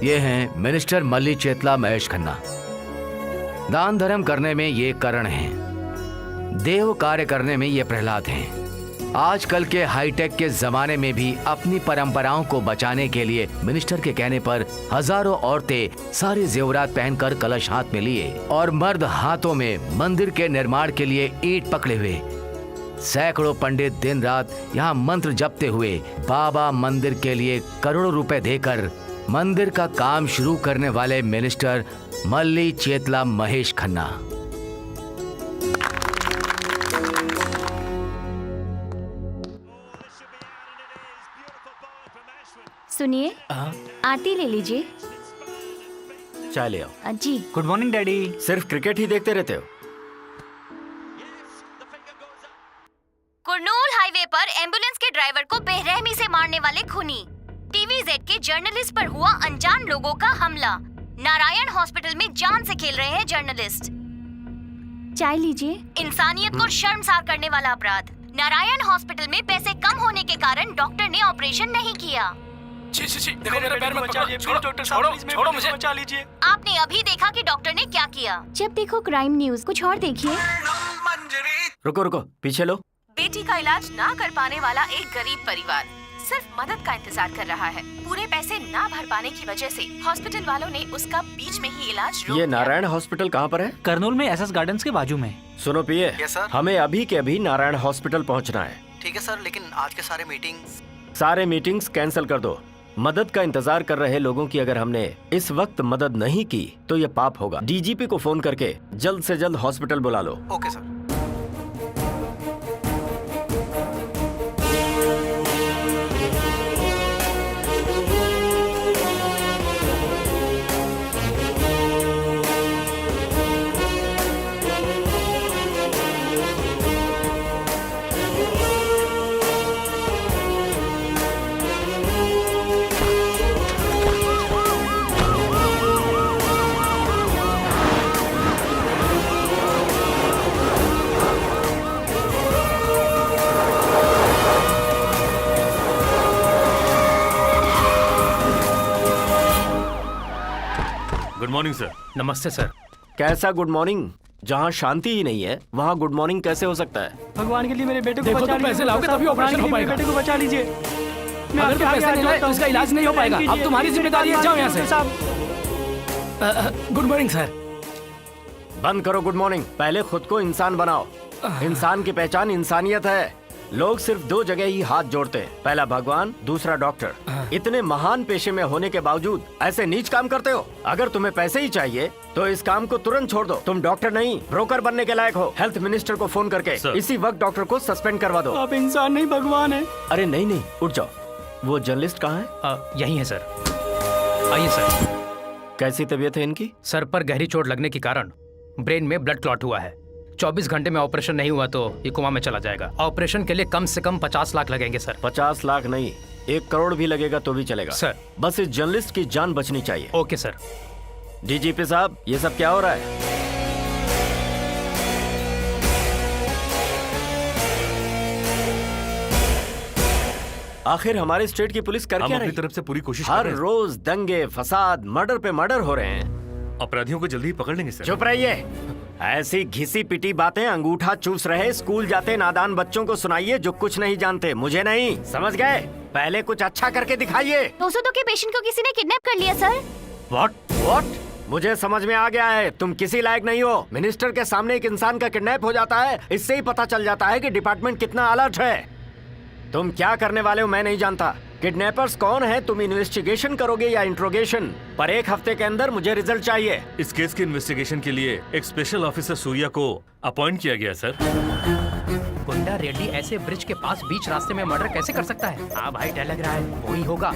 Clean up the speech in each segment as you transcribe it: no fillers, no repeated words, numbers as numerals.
ये हैं मिनिस्टर मल्ली चेतला महेश खन्ना। दान धर्म करने में ये करण हैं, देव कार्य करने में ये प्रहलाद हैं। आजकल के हाईटेक के जमाने में भी अपनी परंपराओं को बचाने के लिए मिनिस्टर के कहने पर हजारों औरतें सारे जेवरात पहनकर कलश हाथ में लिए और मर्द हाथों में मंदिर के निर्माण के लिए ईंट पकड़े हुए। सैकड़ों पंडित दिन रात यहाँ मंत्र जपते हुए बाबा मंदिर के लिए करोड़ों रुपए देकर मंदिर का काम शुरू करने वाले मिनिस्टर मल्ली चेतला महेश खन्ना। सुनिए, आरती ले लीजिए। चाय ले आओ। जी। Good morning daddy. सिर्फ क्रिकेट ही देखते रहते हो? कुरनूल हाईवे पर एम्बुलेंस के ड्राइवर को बेरहमी से मारने वाले खूनी। टीवी जेड के जर्नलिस्ट पर हुआ अनजान लोगों का हमला। नारायण हॉस्पिटल में जान से खेल रहे हैं जर्नलिस्ट। चाय लीजिए। इंसानियत को शर्मसार करने वाला अपराध। नारायण हॉस्पिटल में पैसे कम होने के कारण डॉक्टर ने ऑपरेशन नहीं किया। देखो मेरे पैर मत पकड़ो। छोड़ो डॉक्टर साहब, छोड़ो मुझे। बचा लीजिए। आपने अभी देखा कि डॉक्टर ने क्या किया। जब देखो क्राइम न्यूज, कुछ और देखिए। रुको रुको, पीछे लो। बेटी का इलाज ना कर पाने वाला एक गरीब परिवार सिर्फ मदद का इंतजार कर रहा है। पूरे पैसे ना भर पाने की वजह से हॉस्पिटल वालों ने उसका बीच में ही इलाज रोक ये दिया। नारायण हॉस्पिटल कहाँ पर है? करनूल में एसएस गार्डन्स के बाजू में। सुनो पिए, सर। हमें अभी के अभी नारायण हॉस्पिटल पहुँचना है। ठीक है सर, लेकिन आज के सारे मीटिंग्स कैंसिल कर दो। मदद का इंतजार कर रहे लोगों की अगर हमने इस वक्त मदद नहीं की तो ये पाप होगा। डीजीपी को फोन करके जल्द से जल्द हॉस्पिटल बुला लो। Okay sir. Good morning sir. नमस्ते सर। कैसा गुड मॉर्निंग? जहाँ शांति ही नहीं है वहाँ गुड मॉर्निंग कैसे हो सकता है? भगवान के लिए मेरे बेटे को देखो, बचा तुम पैसे लाओगे तभी ऑपरेशन हो पाएगा। बेटे को बचा लीजिए। अगर तुम पैसे नहीं लाए तो इसका इलाज नहीं हो पाएगा। अब तुम्हारी जिम्मेदारी है, जाओ यहाँ से। Good morning sir. बंद करो गुड मॉर्निंग, पहले खुद को इंसान बनाओ। इंसान की पहचान इंसानियत है। लोग सिर्फ दो जगह ही हाथ जोड़ते हैं, पहला भगवान, दूसरा डॉक्टर। इतने महान पेशे में होने के बावजूद ऐसे नीच काम करते हो। अगर तुम्हें पैसे ही चाहिए तो इस काम को तुरंत छोड़ दो। तुम डॉक्टर नहीं, ब्रोकर बनने के लायक हो। हेल्थ मिनिस्टर को फोन करके इसी वक्त डॉक्टर को सस्पेंड करवा दो। आप इंसान नहीं भगवान है। अरे नहीं नहीं, उठ जाओ। वो जर्नलिस्ट कहाँ है? यही है सर। आइए सर। कैसी तबीयत है इनकी? सर पर गहरी चोट लगने के कारण ब्रेन में ब्लड क्लॉट हुआ है। 24 घंटे में ऑपरेशन नहीं हुआ तो ये कोमा में चला जाएगा। ऑपरेशन के लिए कम से कम 50 लाख लगेंगे सर। 50 लाख नहीं, 1 करोड़ भी लगेगा तो भी चलेगा सर। बस इस जर्नलिस्ट की जान बचनी चाहिए। Okay sir. डीजीपी साहब, ये सब क्या हो रहा है? आखिर हमारे स्टेट की पुलिस कर क्या रही? अपनी तरफ से पूरी कोशिश कर हर रहे हैं। रोज दंगे, फसाद, मर्डर पे मर्डर हो रहे हैं। अपराधियों को जल्दी ही पकड़ लेंगे सर। चुप रहिए। ऐसी घिसी पिटी बातें अंगूठा चूस रहे स्कूल जाते नादान बच्चों को सुनाइए जो कुछ नहीं जानते। मुझे नहीं, समझ गए? पहले कुछ अच्छा करके दिखाइए। 202 के पेशेंट को किसी ने किडनैप कर लिया सर। व्हाट? मुझे समझ में आ गया है, तुम किसी लायक नहीं हो। मिनिस्टर के सामने एक इंसान का किडनैप हो जाता है, इससे ही पता चल जाता है कि डिपार्टमेंट कितना अलर्ट है। तुम क्या करने वाले हो मैं नहीं जानता। किडनैपर्स कौन है तुम इन्वेस्टिगेशन करोगे या इंट्रोगेशन? पर 1 हफ्ते के अंदर मुझे रिजल्ट चाहिए। इस केस के इन्वेस्टिगेशन के लिए एक स्पेशल ऑफिसर सूर्या को अपॉइंट किया गया सर। गुंडा रेड्डी ऐसे ब्रिज के पास बीच रास्ते में मर्डर कैसे कर सकता है? हाँ भाई, डर लग रहा है, वही होगा।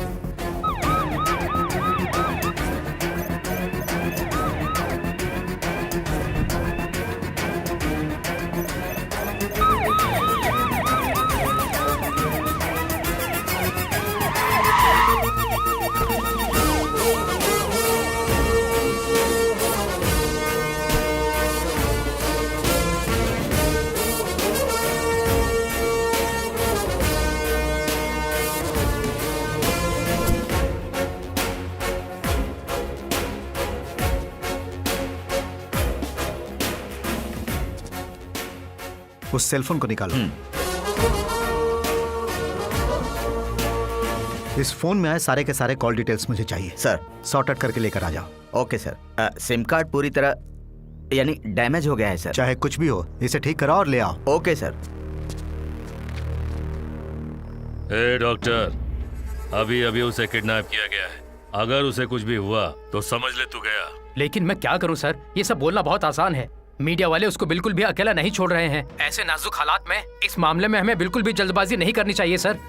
उस सेलफोन को निकालो। इस फोन में आए सारे के सारे कॉल डिटेल्स मुझे चाहिए। सर। सॉर्ट आउट करके लेकर आ जाओ। Okay sir. सिम कार्ड पूरी तरह यानी डैमेज हो गया है सर। चाहे कुछ भी हो, इसे ठीक कराओ और ले आओ। Okay sir. ए डॉक्टर, अभी अभी उसे किडनैप किया गया है। अगर उसे कुछ भी हुआ तो समझ ले तू गया। लेकिन मैं क्या करूं सर, ये सब बोलना बहुत आसान है। मीडिया वाले उसको बिल्कुल भी अकेला नहीं छोड़ रहे हैं। ऐसे नाजुक हालात में इस मामले में हमें बिल्कुल भी जल्दबाजी नहीं करनी चाहिए sir.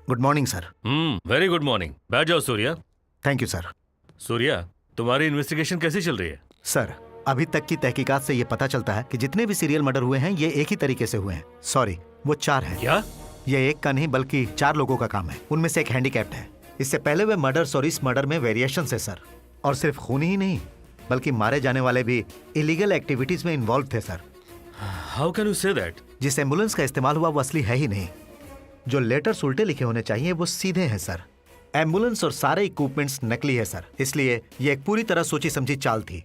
Good morning sir. Very good morning. बैठ जाओ Surya. Thank you sir. Surya, तुम्हारी इन्वेस्टिगेशन कैसी चल रही है? सर, अभी तक की तहकीकात से ये पता चलता है कि जितने भी सीरियल मर्डर हुए हैं ये एक ही तरीके से हुए हैं। सॉरी, वो 4 हैं। क्या? ये एक का नहीं बल्कि 4 लोगों का काम है। उनमें से एक हैंडीकैप्ड है। इससे पहले वे मर्डर्स और इस मर्डर में वेरिएशन है सर। और सिर्फ खून ही नहीं बल्कि मारे जाने वाले भी इलीगल एक्टिविटीज में इन्वॉल्व थे sir. How can you say that? जिस एम्बुलेंस का इस्तेमाल हुआ वो असली है ही नहीं। जो लेटर्स उल्टे लिखे होने चाहिए वो सीधे हैं सर। एम्बुलेंस और सारे इक्विपमेंट्स नकली है सर। इसलिए ये एक पूरी तरह सोची समझी चाल थी।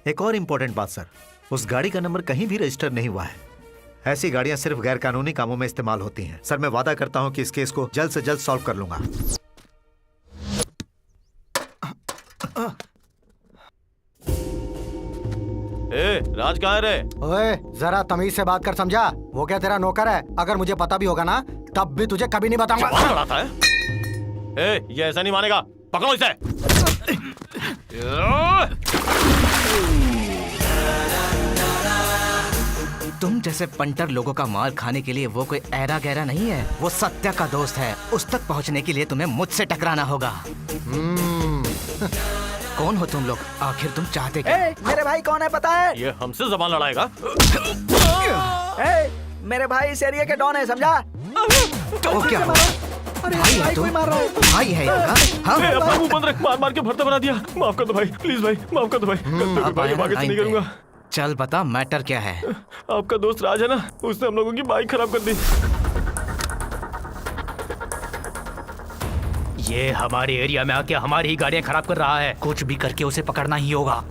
एक और इम्पोर्टेंट बात सर, उस गाड़ी का नंबर कहीं भी रजिस्टर नहीं हुआ है। ऐसी गाड़ियां सिर्फ गैर कानूनी कामों में इस्तेमाल होती हैं। सर, मैं वादा करता हूं कि इस केस को जल्द से जल्द सॉल्व कर लूंगा। राज कहाँ है रे? ओए, जरा तमीज से बात कर, समझा? वो क्या तेरा नौकर है? अगर मुझे पता भी होगा ना तब भी तुझे कभी नहीं बताऊंगा। जबान लड़ाता है? ये ऐसा नहीं मानेगा, पकड़ो इसे। तुम जैसे पंटर लोगों का माल खाने के लिए वो कोई ऐरा गहरा नहीं है। वो सत्या का दोस्त है। उस तक पहुंचने के लिए तुम्हें मुझसे टकराना होगा। कौन हो तुम लोग? आखिर तुम चाहते क्या? मेरे भाई कौन है पता है? ये हमसे जबान लड़ाएगा? मेरे भाई इस एरिया के डॉन है, समझा? तो क्या हुआ? भाई है तुम? भाई है इनका? हाँ? अपना मुंह बंद रख, मार मार के भरता बना दिया। माफ कर दो भाई, प्लीज भाई, माफ कर दो भाई। अब आगे से नहीं करूंगा। चल बता, मैटर क्या है? आपका दोस्त राज है ना, उसने हम लोगों की बाइक खराब कर दी। ये हमारे एरिया में आके हमारी ही गाड़ियां खराब कर रहा है। कुछ भी करके उसे पकड़ना ही होगा।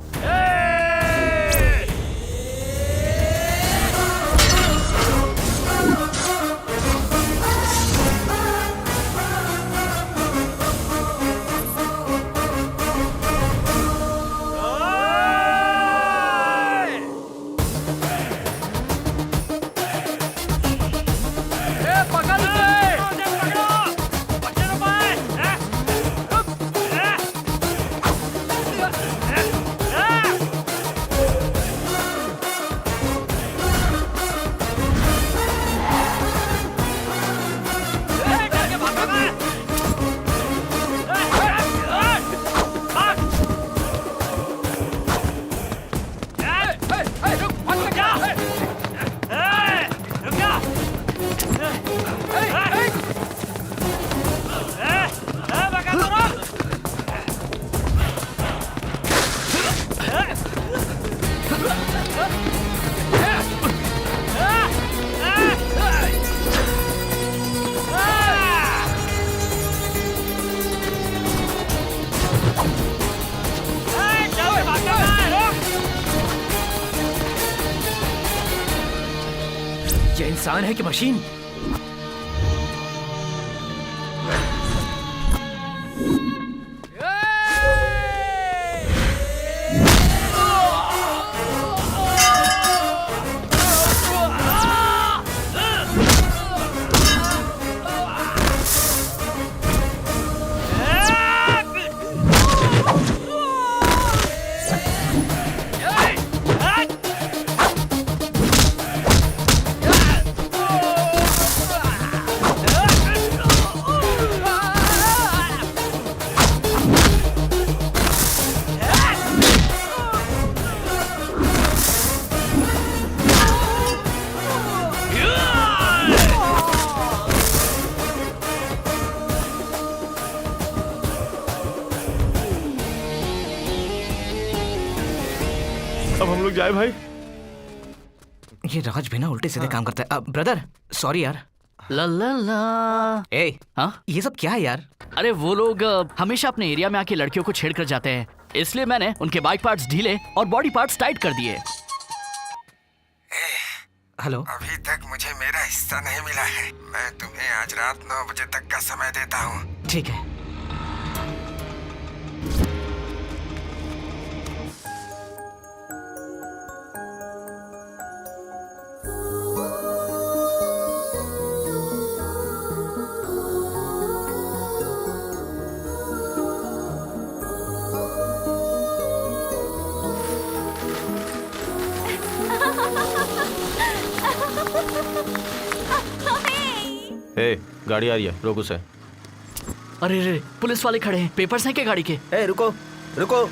ये इंसान है कि मशीन? अब हम लोग जाए भाई? ये राज भी ना उल्टे सीधे काम करता है। ब्रदर सॉरी यार। ला ला ला। ए, हाँ? ये सब क्या है यार? अरे वो लोग हमेशा अपने एरिया में आके लड़कियों को छेड़ कर जाते हैं। इसलिए मैंने उनके बाइक पार्ट्स ढीले और बॉडी पार्ट्स टाइट कर दिए। हेलो, अभी तक मुझे मेरा हिस्सा नहीं मिला है। मैं तुम्हें आज रात 9 बजे तक का समय देता हूँ। ठीक है। गाड़ी आ रही है, रोक उसे। अरे रे, पुलिस वाले खड़े हैं। पेपर्स हैं क्या गाड़ी के? रुको रुको।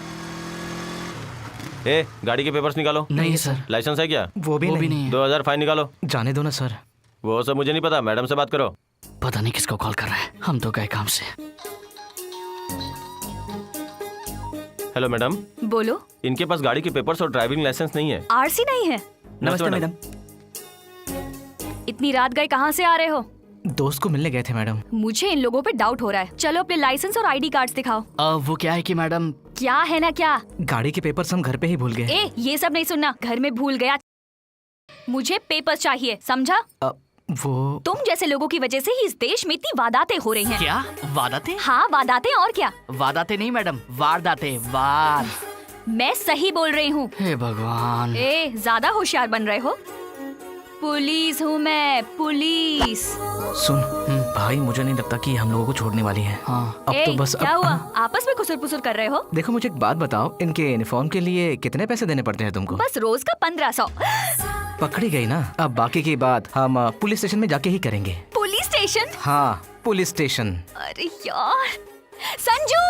गाड़ी के पेपर्स निकालो। नहीं सर। लाइसेंस है क्या? वो भी नहीं। 2000 फाइन निकालो। जाने दो ना सर। वो सब मुझे नहीं पता, मैडम से बात करो। पता नहीं किसको कॉल कर रहा है, हम तो गए काम से। Hello madam. बोलो। इनके पास गाड़ी के पेपर्स और ड्राइविंग लाइसेंस नहीं है। आरसी नहीं है? नमस्ते मैडम। इतनी रात गए कहाँ से आ रहे हो? दोस्त को मिलने गए थे मैडम। मुझे इन लोगों पे डाउट हो रहा है। चलो अपने लाइसेंस और आईडी कार्ड्स दिखाओ। वो क्या है कि मैडम। क्या है ना क्या? गाड़ी के पेपर्स हम घर पे ही भूल गए। ये सब नहीं सुनना। घर में भूल गया। मुझे पेपर्स चाहिए, समझा? वो तुम जैसे लोगों की वजह से ही इस देश में इतनी वारदातें हो रही हैं। क्या वारदातें? हाँ वारदातें, और क्या? वारदातें नहीं मैडम, वारदातें। वार। मैं सही बोल रही हूँ। हे भगवान। ज्यादा होशियार बन रहे हो। पुलिस हूँ मैं, पुलिस। सुन भाई, मुझे नहीं लगता कि हम लोगों को छोड़ने वाली है। हाँ। अब तो बस क्या हुआ? आपस में खुसर पुसर कर रहे हो? देखो मुझे एक बात बताओ, इनके यूनिफॉर्म के लिए कितने पैसे देने पड़ते हैं तुमको? बस रोज का 1500। पकड़ी गई ना। अब बाकी की बात हम पुलिस स्टेशन में जाके ही करेंगे। Police station? हाँ, पुलिस स्टेशन। अरे यार। संजू।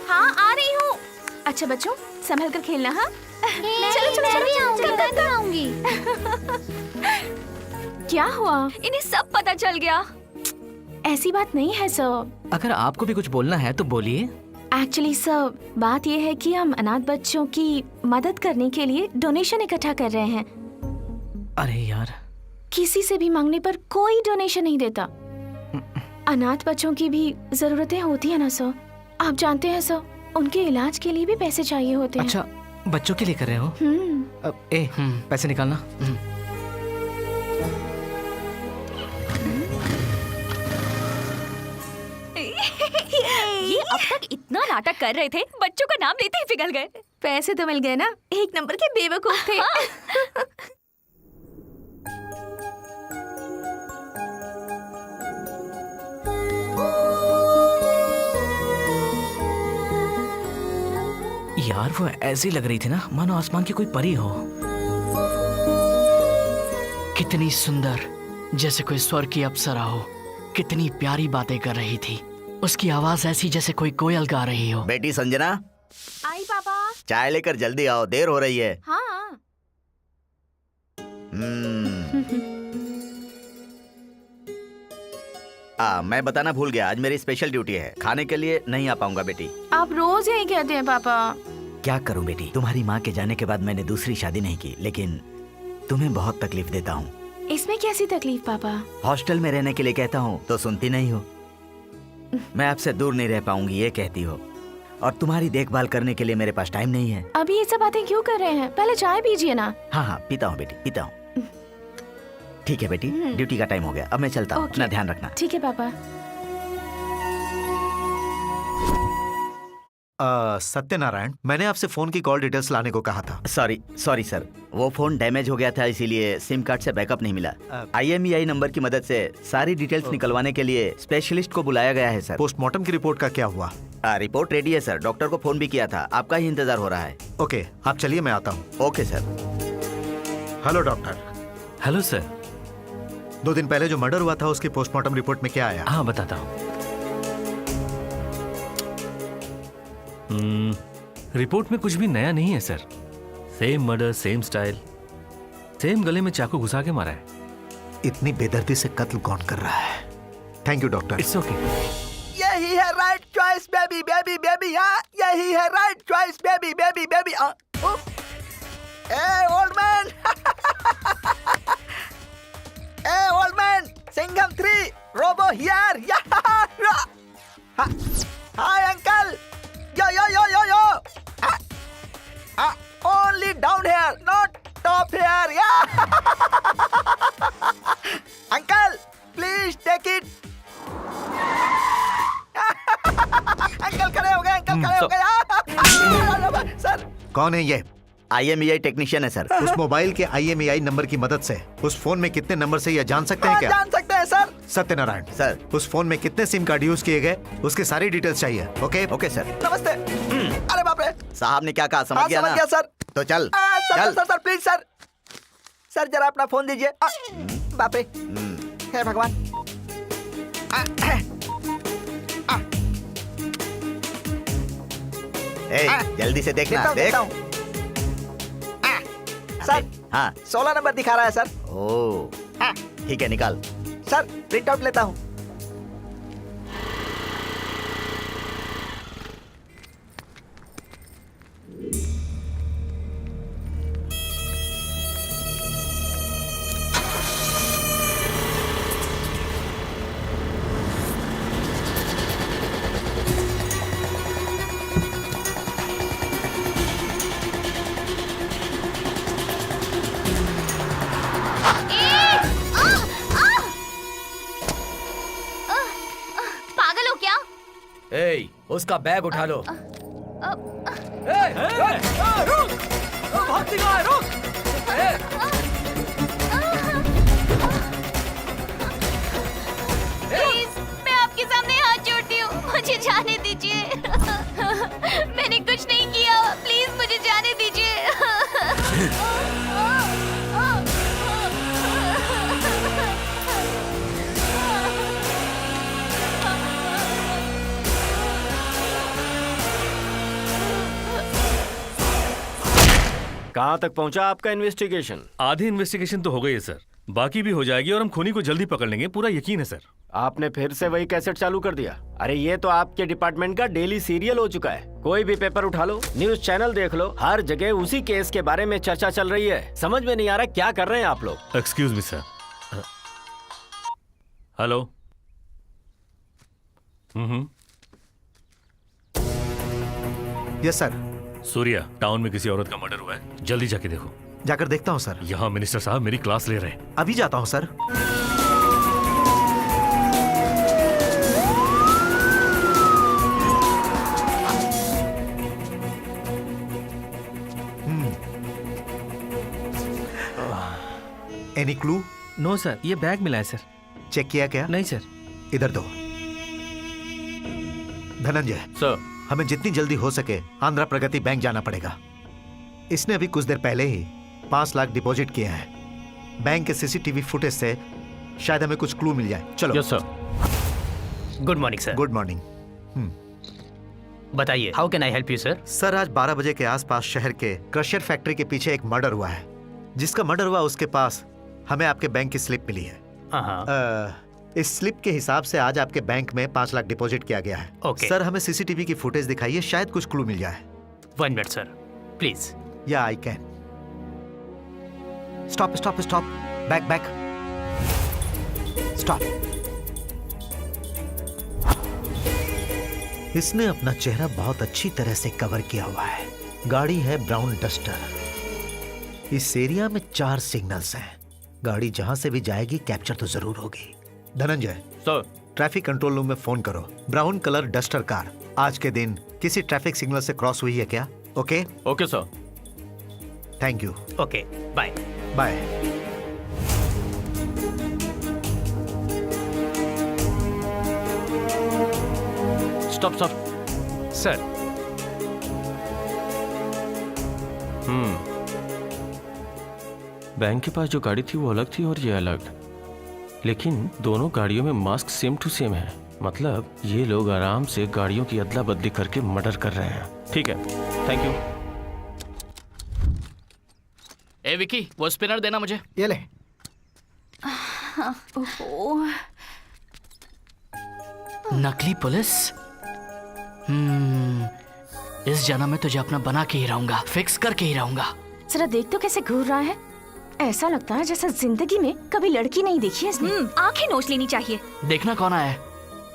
हाँ आ रही हूँ। अच्छा बच्चों, संभल कर खेलना। हाँ चलो आऊंगी। क्या हुआ? इन्हें सब पता चल गया। ऐसी बात नहीं है सर। अगर आपको भी कुछ बोलना है तो बोलिए। एक्चुअली सर, बात यह है कि हम अनाथ बच्चों की मदद करने के लिए डोनेशन इकट्ठा कर रहे हैं। अरे यार, किसी से भी मांगने पर कोई डोनेशन नहीं देता। अनाथ बच्चों की भी जरूरतें होती है ना सर। आप जानते हैं सर, उनके इलाज के लिए भी पैसे चाहिए होते हैं। अच्छा, बच्चों के लिए कर रहे हो? पैसे निकालना। ये अब तक इतना नाटक कर रहे थे, बच्चों का नाम लेते ही पिघल गए। पैसे तो मिल गए ना। एक नंबर के बेवकूफ थे। यार वो ऐसी लग रही थी ना मानो आसमान की कोई परी हो। कितनी सुंदर, जैसे कोई स्वर्ग की अप्सरा हो। कितनी प्यारी बातें कर रही थी। उसकी आवाज ऐसी जैसे कोई कोयल गा रही हो। बेटी संजना। आई पापा। चाय लेकर जल्दी आओ, देर हो रही है। हाँ। मैं बताना भूल गया, आज मेरी स्पेशल ड्यूटी है। खाने के लिए नहीं आ पाऊंगा बेटी। आप रोज यही कहते हैं पापा। क्या करूं बेटी, तुम्हारी माँ के जाने के बाद मैंने दूसरी शादी नहीं की, लेकिन तुम्हें बहुत तकलीफ देता हूँ। इसमें कैसी तकलीफ पापा? हॉस्टल में रहने के लिए कहता हूँ तो सुनती नहीं हो। मैं आपसे दूर नहीं रह पाऊंगी ये कहती हो, और तुम्हारी देखभाल करने के लिए मेरे पास टाइम नहीं है। अभी ये सब बातें क्यों कर रहे हैं? पहले चाय पीजिए ना। हाँ पीता हूँ बेटी, पीता हूँ। ठीक है बेटी, ड्यूटी का टाइम हो गया, अब मैं चलता हूँ। अपना ध्यान रखना। ठीक है पापा। सत्यनारायण, मैंने आपसे फोन की कॉल डिटेल्स लाने को कहा था। सॉरी सर, वो फोन डैमेज हो गया था, इसीलिए सिम कार्ड से बैकअप नहीं मिला। IMEI नंबर की मदद से सारी डिटेल्स निकलवाने के लिए स्पेशलिस्ट को बुलाया गया है सर। पोस्टमार्टम की रिपोर्ट का क्या हुआ? रिपोर्ट रेडी है सर, डॉक्टर को फोन भी किया था, आपका ही इंतजार हो रहा है। ओके, आप चलिए, मैं आता हूँ। Okay sir. Hello doctor. Hello sir. 2 दिन पहले जो मर्डर हुआ था उसकी पोस्टमार्टम रिपोर्ट में क्या आया? हाँ बताता हूँ। रिपोर्ट में कुछ भी नया नहीं है sir. Same murder, same style, same गले में चाकू घुसा के मारा है। इतनी बेदर्दी से कत्ल कौन कर रहा है? Thank you doctor. It's okay. यही है right choice baby baby baby. हाँ यही है right choice baby baby baby. A old man. A old man, Singham 3 robo here. Hi uncle. Yo yo yo yo yo. Down hair not top hair या uncle please take it uncle खड़े हो गए uncle खड़े हो गए sir कौन है ये? IMEI टेक्नीशियन है सर। उस मोबाइल के IMEI नंबर की मदद से उस फोन में कितने नंबर से यह जान सकते हैं क्या? जान सकते हैं सर। सत्यनारायण सर उस फोन में कितने सिम कार्ड यूज किए गए उसकी सारी डिटेल्स चाहिए। Okay okay sir. नमस्ते। अरे बाप रे साहब ने क्या कहा समझ गया ना? सर तो चल चल सर प्लीज सर सर जरा अपना फोन दीजिए। बाप रे हे भगवान। जल्दी से देखना देख सर। हाँ 16 नंबर दिखा रहा है सर। ओह ठीक है निकाल सर प्रिंट आउट लेता हूँ। ए, उसका बैग उठा लो। प्लीज मैं आपके सामने हाथ जोड़ती हूँ मुझे जाने दीजिए। मैंने कुछ नहीं किया प्लीज मुझे जाने दीजिए। कहाँ तक पहुँचा आपका इन्वेस्टिगेशन? आधी इन्वेस्टिगेशन तो हो गई है सर, बाकी भी हो जाएगी और हम खूनी को जल्दी पकड़ लेंगे, पूरा यकीन है सर। आपने फिर से वही कैसेट चालू कर दिया? अरे ये तो आपके डिपार्टमेंट का डेली सीरियल हो चुका है। कोई भी पेपर उठा लो, न्यूज चैनल देख लो, हर जगह उसी केस के बारे में चर्चा चल रही है। समझ में नहीं आ रहा क्या कर रहे हैं आप लोग। Excuse me sir. Hello. Yes sir. Surya, town में किसी औरत का मर्डर हुआ है, जल्दी जाके देखो। जाकर देखता हूँ सर। यहाँ मिनिस्टर साहब मेरी क्लास ले रहे हैं। अभी जाता हूँ sir. Any clue? No sir, ये बैग मिला है सर। चेक किया क्या? नहीं सर। इधर दो। धनंजय सर, हमें जितनी जल्दी हो सके आंध्रा प्रगति बैंक जाना पड़ेगा। इसने अभी कुछ देर पहले ही 5 लाख डिपॉजिट किए हैं। बैंक के सीसीटीवी फुटेज से शायद हमें कुछ क्लू मिल जाए। चलो। Yes sir. Good morning sir. Good morning. बताइए, how can I help you sir? Sir आज 12 बजे के आसपास शहर के क्रशर फैक्ट्री के पीछे एक मर्डर हुआ है। जिसका मर्डर हुआ उसके पास हमें आपके बैंक की स्लिप मिली है। इस स्लिप के हिसाब से आज आपके बैंक में 5 लाख डिपॉजिट किया गया है। Okay. सर हमें सीसीटीवी की फुटेज दिखाइए, शायद कुछ क्लू मिल जाए। 1 minute sir, please. Yeah I can. Stop stop stop, back back, stop. इसने अपना चेहरा बहुत अच्छी तरह से कवर किया हुआ है। गाड़ी है ब्राउन डस्टर। इस एरिया में 4 सिग्नल्स हैं। गाड़ी जहां से भी जाएगी कैप्चर तो जरूर होगी। Dhananjay sir, traffic control room में फोन करो। ब्राउन कलर डस्टर कार आज के दिन किसी ट्रैफिक सिग्नल से क्रॉस हुई है क्या? Okay okay sir. Thank you. Okay bye bye. Stop sir. Sir. Bank के पास जो गाड़ी थी वो अलग थी और ये अलग, लेकिन दोनों गाड़ियों में मास्क सेम टू सेम है। मतलब ये लोग आराम से गाड़ियों की अदला बदली करके मर्डर कर रहे हैं। ठीक है, थैंक यू। ए विकी, वो स्पिनर देना मुझे। ये ले। नकली पुलिस। इस जन्म में तुझे अपना बना के ही रहूंगा, फिक्स करके ही रहूंगा। जरा देख तो कैसे घूर रहा है। ऐसा लगता है जैसे जिंदगी में कभी लड़की नहीं देखी है इसने। आंखें नोच लेनी चाहिए। देखना कौन आया है।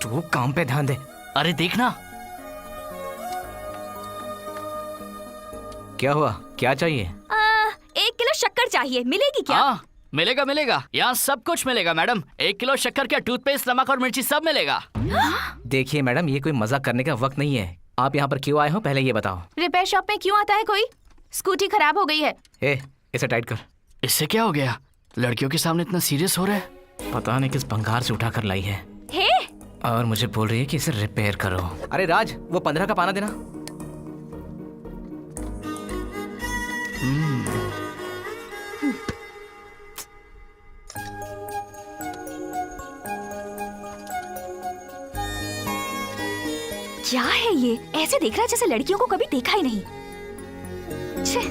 तू काम पे ध्यान दे। अरे देखना। क्या हुआ, क्या चाहिए? शक्कर चाहिए, मिलेगी क्या? हाँ मिलेगा मिलेगा, यहाँ सब कुछ मिलेगा मैडम। 1 किलो शक्कर क्या, टूथपेस्ट, नमक और मिर्ची सब मिलेगा। देखिए मैडम, ये कोई मजाक करने का वक्त नहीं है। आप यहाँ पर क्यों आए हो पहले ये बताओ। रिपेयर शॉप में क्यों आता है कोई? स्कूटी खराब हो गई है। इसे टाइट कर। इससे क्या हो गया? लड़कियों के सामने इतना सीरियस हो रहा है। पता नहीं किस भंगार से उठा कर लाई है। हे? और मुझे बोल रही है कि इसे रिपेयर करो। अरे राज, वो 15 का पाना देना। क्या है ये? ऐसे देख रहा है जैसे लड़कियों को कभी देखा ही नहीं। छे।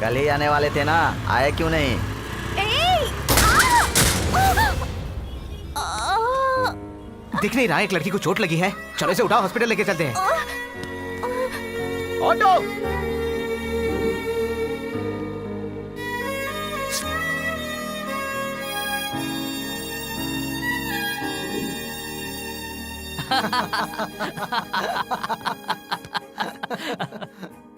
कल ही आने वाले थे ना, आए क्यों नहीं? दिख नहीं रहा है एक लड़की को चोट लगी है। चलो इसे उठाओ, हॉस्पिटल लेके चलते हैं। ऑटो।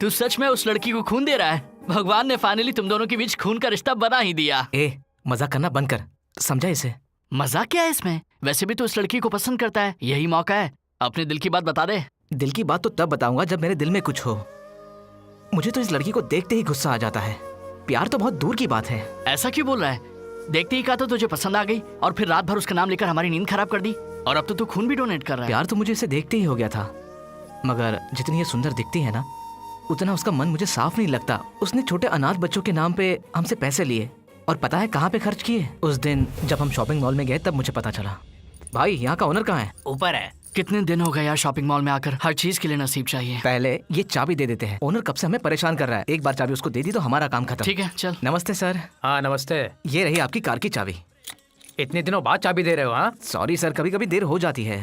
तू सच में उस लड़की को खून दे रहा है? भगवान ने फाइनली तुम दोनों के बीच खून का रिश्ता बना ही दिया। मजाक करना बंद कर, समझा इसे? मजाक क्या है इसमें? वैसे भी तू उस लड़की को पसंद करता है, यही मौका है, अपने दिल की बात बता दे। दिल की बात तो तब बताऊंगा जब मेरे दिल में कुछ हो। मुझे तो इस लड़की को देखते ही गुस्सा आ जाता है। प्यार तो बहुत दूर की बात है। ऐसा क्यों बोल रहा है? देखते ही कहा तो तुझे पसंद आ गई और फिर रात भर उसका नाम लेकर हमारी नींद खराब कर दी, और अब तो तू खून भी डोनेट कर रहा है। प्यार तो मुझे इसे देखते ही हो गया था, मगर जितनी ये सुंदर दिखती है ना, उतना उसका मन मुझे साफ नहीं लगता। उसने छोटे अनाथ बच्चों के नाम पे हमसे पैसे लिए, और पता है कहाँ पे खर्च किए? उस दिन जब हम शॉपिंग मॉल में गए तब मुझे पता चला। भाई यहाँ का ओनर कहाँ है? ऊपर है। कितने दिन हो गए यार शॉपिंग मॉल में आकर, हर चीज के लिए नसीब चाहिए। पहले ये चाबी दे देते हैं। ओनर कब से हमें परेशान कर रहा है। एक बार चाबी उसको दे दी तो हमारा काम खत्म। ठीक है चल। नमस्ते सर। हाँ नमस्ते। ये रही आपकी कार की चाबी। इतने दिनों बाद चाबी दे रहे हो? हाँ सॉरी सर, कभी कभी देर हो जाती है।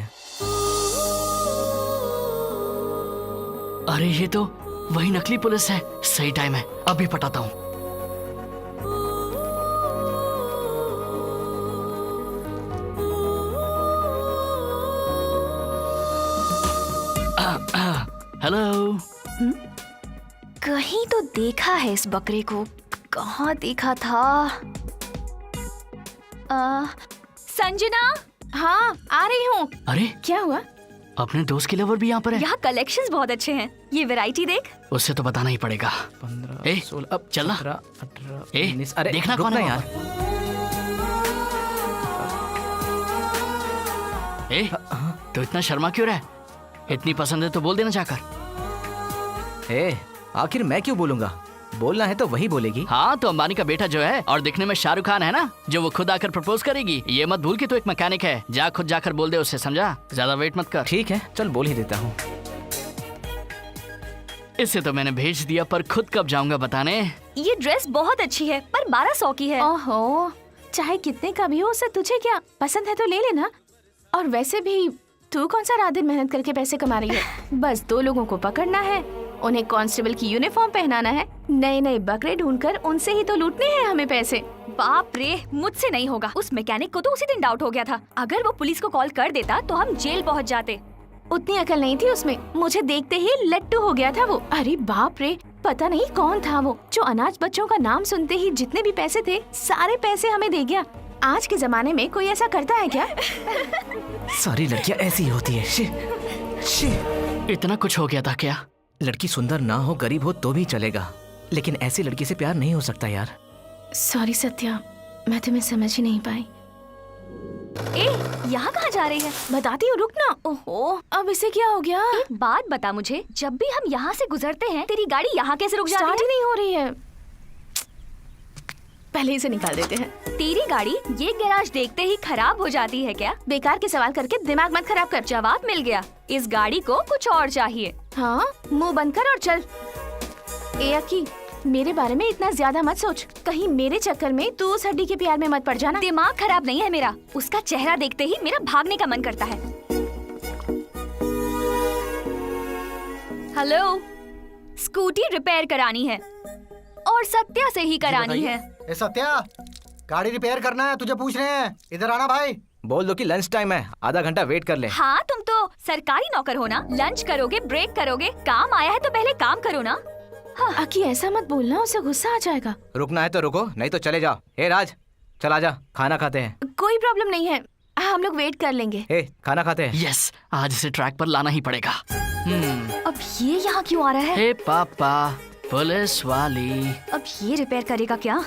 अरे ये तो वही नकली पुलिस है। सही टाइम है, अभी पटाता हूँ। हेलो। कहीं तो देखा है इस बकरे को, कहाँ देखा था? संजना। हाँ आ रही हूँ। अरे क्या हुआ? अपने दोस्त की लवर भी यहाँ पर है। यहाँ कलेक्शंस बहुत अच्छे हैं, ये वैरायटी देख। उससे तो बताना ही पड़ेगा। 15, 16, अब चलना। 17, 18, ए, 19। अरे देखना कौन है यार। ए, तो इतना शर्मा क्यों रहा है? इतनी पसंद है तो बोल देना जाकर। आखिर मैं क्यों बोलूंगा? बोलना है तो वही बोलेगी। हाँ तो अंबानी का बेटा जो है और दिखने में शाहरुख खान है ना, जो वो खुद आकर प्रपोज करेगी। ये मत भूल कि तू एक मैकेनिक है। जा खुद जाकर बोल दे उससे, समझा? ज्यादा वेट मत कर। ठीक है चल, बोल ही देता हूँ। इससे तो मैंने भेज दिया, पर खुद कब जाऊंगा बताने। ये ड्रेस बहुत अच्छी है, पर 1200 की है। ओहो, चाहे कितने का भी हो, उससे तुझे क्या? पसंद है तो ले लेना। और वैसे भी तू कौन सा रात दिन मेहनत करके पैसे कमा रही है? बस 2 लोगों को पकड़ना है, उन्हें कांस्टेबल की यूनिफॉर्म पहनाना है, नए नए बकरे ढूंढकर उनसे ही तो लूटने हैं हमें पैसे। बाप रे, मुझसे नहीं होगा। उस मैकेनिक को तो उसी दिन डाउट हो गया था। अगर वो पुलिस को कॉल कर देता तो हम जेल पहुंच जाते। उतनी अकल नहीं थी उसमें, मुझे देखते ही लट्टू हो गया था वो। अरे बाप रे, पता नहीं कौन था वो, जो अनाथ बच्चों का नाम सुनते ही जितने भी पैसे थे सारे पैसे हमें दे गया। आज के जमाने में कोई ऐसा करता है क्या? सारी लड़कियां ऐसी ही होती है। She, she. इतना कुछ हो गया था क्या? लड़की सुंदर ना हो, गरीब हो तो भी चलेगा, लेकिन ऐसी लड़की से प्यार नहीं हो सकता यार। सॉरी सत्या, मैं तुम्हें समझ ही नहीं पाई। यहाँ कहाँ जा रही है? बताती हूँ, रुक ना। ओहो, अब इसे क्या हो गया? एक बात बता मुझे, जब भी हम यहाँ से गुजरते हैं तेरी गाड़ी यहाँ कैसे रुक जाती है? स्टार्ट ही नहीं हो रही है। पहले इसे निकाल देते हैं। तेरी गाड़ी ये गैराज देखते ही खराब हो जाती है क्या? बेकार के सवाल करके दिमाग मत खराब कर। जवाब मिल गया, इस गाड़ी को कुछ और चाहिए। हाँ, मुंह बंद कर और चल। एकी, मेरे बारे में इतना ज्यादा मत सोच, कहीं मेरे चक्कर में तू उस हड्डी के प्यार में मत पड़ जाना। दिमाग खराब नहीं है मेरा, उसका चेहरा देखते ही मेरा भागने का मन करता है। हेलो, स्कूटी रिपेयर करानी है और सत्या से ही करानी है। ए सत्या, गाड़ी रिपेयर करना है, तुझे पूछ रहे हैं। इधर आना भाई। बोल दो कि लंच टाइम है, आधा घंटा वेट कर ले। हाँ, तुम तो सरकारी नौकर हो ना, लंच करोगे, ब्रेक करोगे, काम आया है तो पहले काम करो ना। हाँ। अकी ऐसा मत बोलना, उसे गुस्सा आ जाएगा। रुकना है तो रुको, नहीं तो चले जाओ। ए राज, चल आजा, खाना खाते हैं। कोई प्रॉब्लम नहीं है, हम लोग वेट कर लेंगे। ए, खाना खाते हैं। यस, आज इसे ट्रैक पर लाना ही पड़ेगा। अब ये यहाँ क्यों आ रहा है? हे पापा, पुलिस वाली। अब ये रिपेयर करेगा क्या?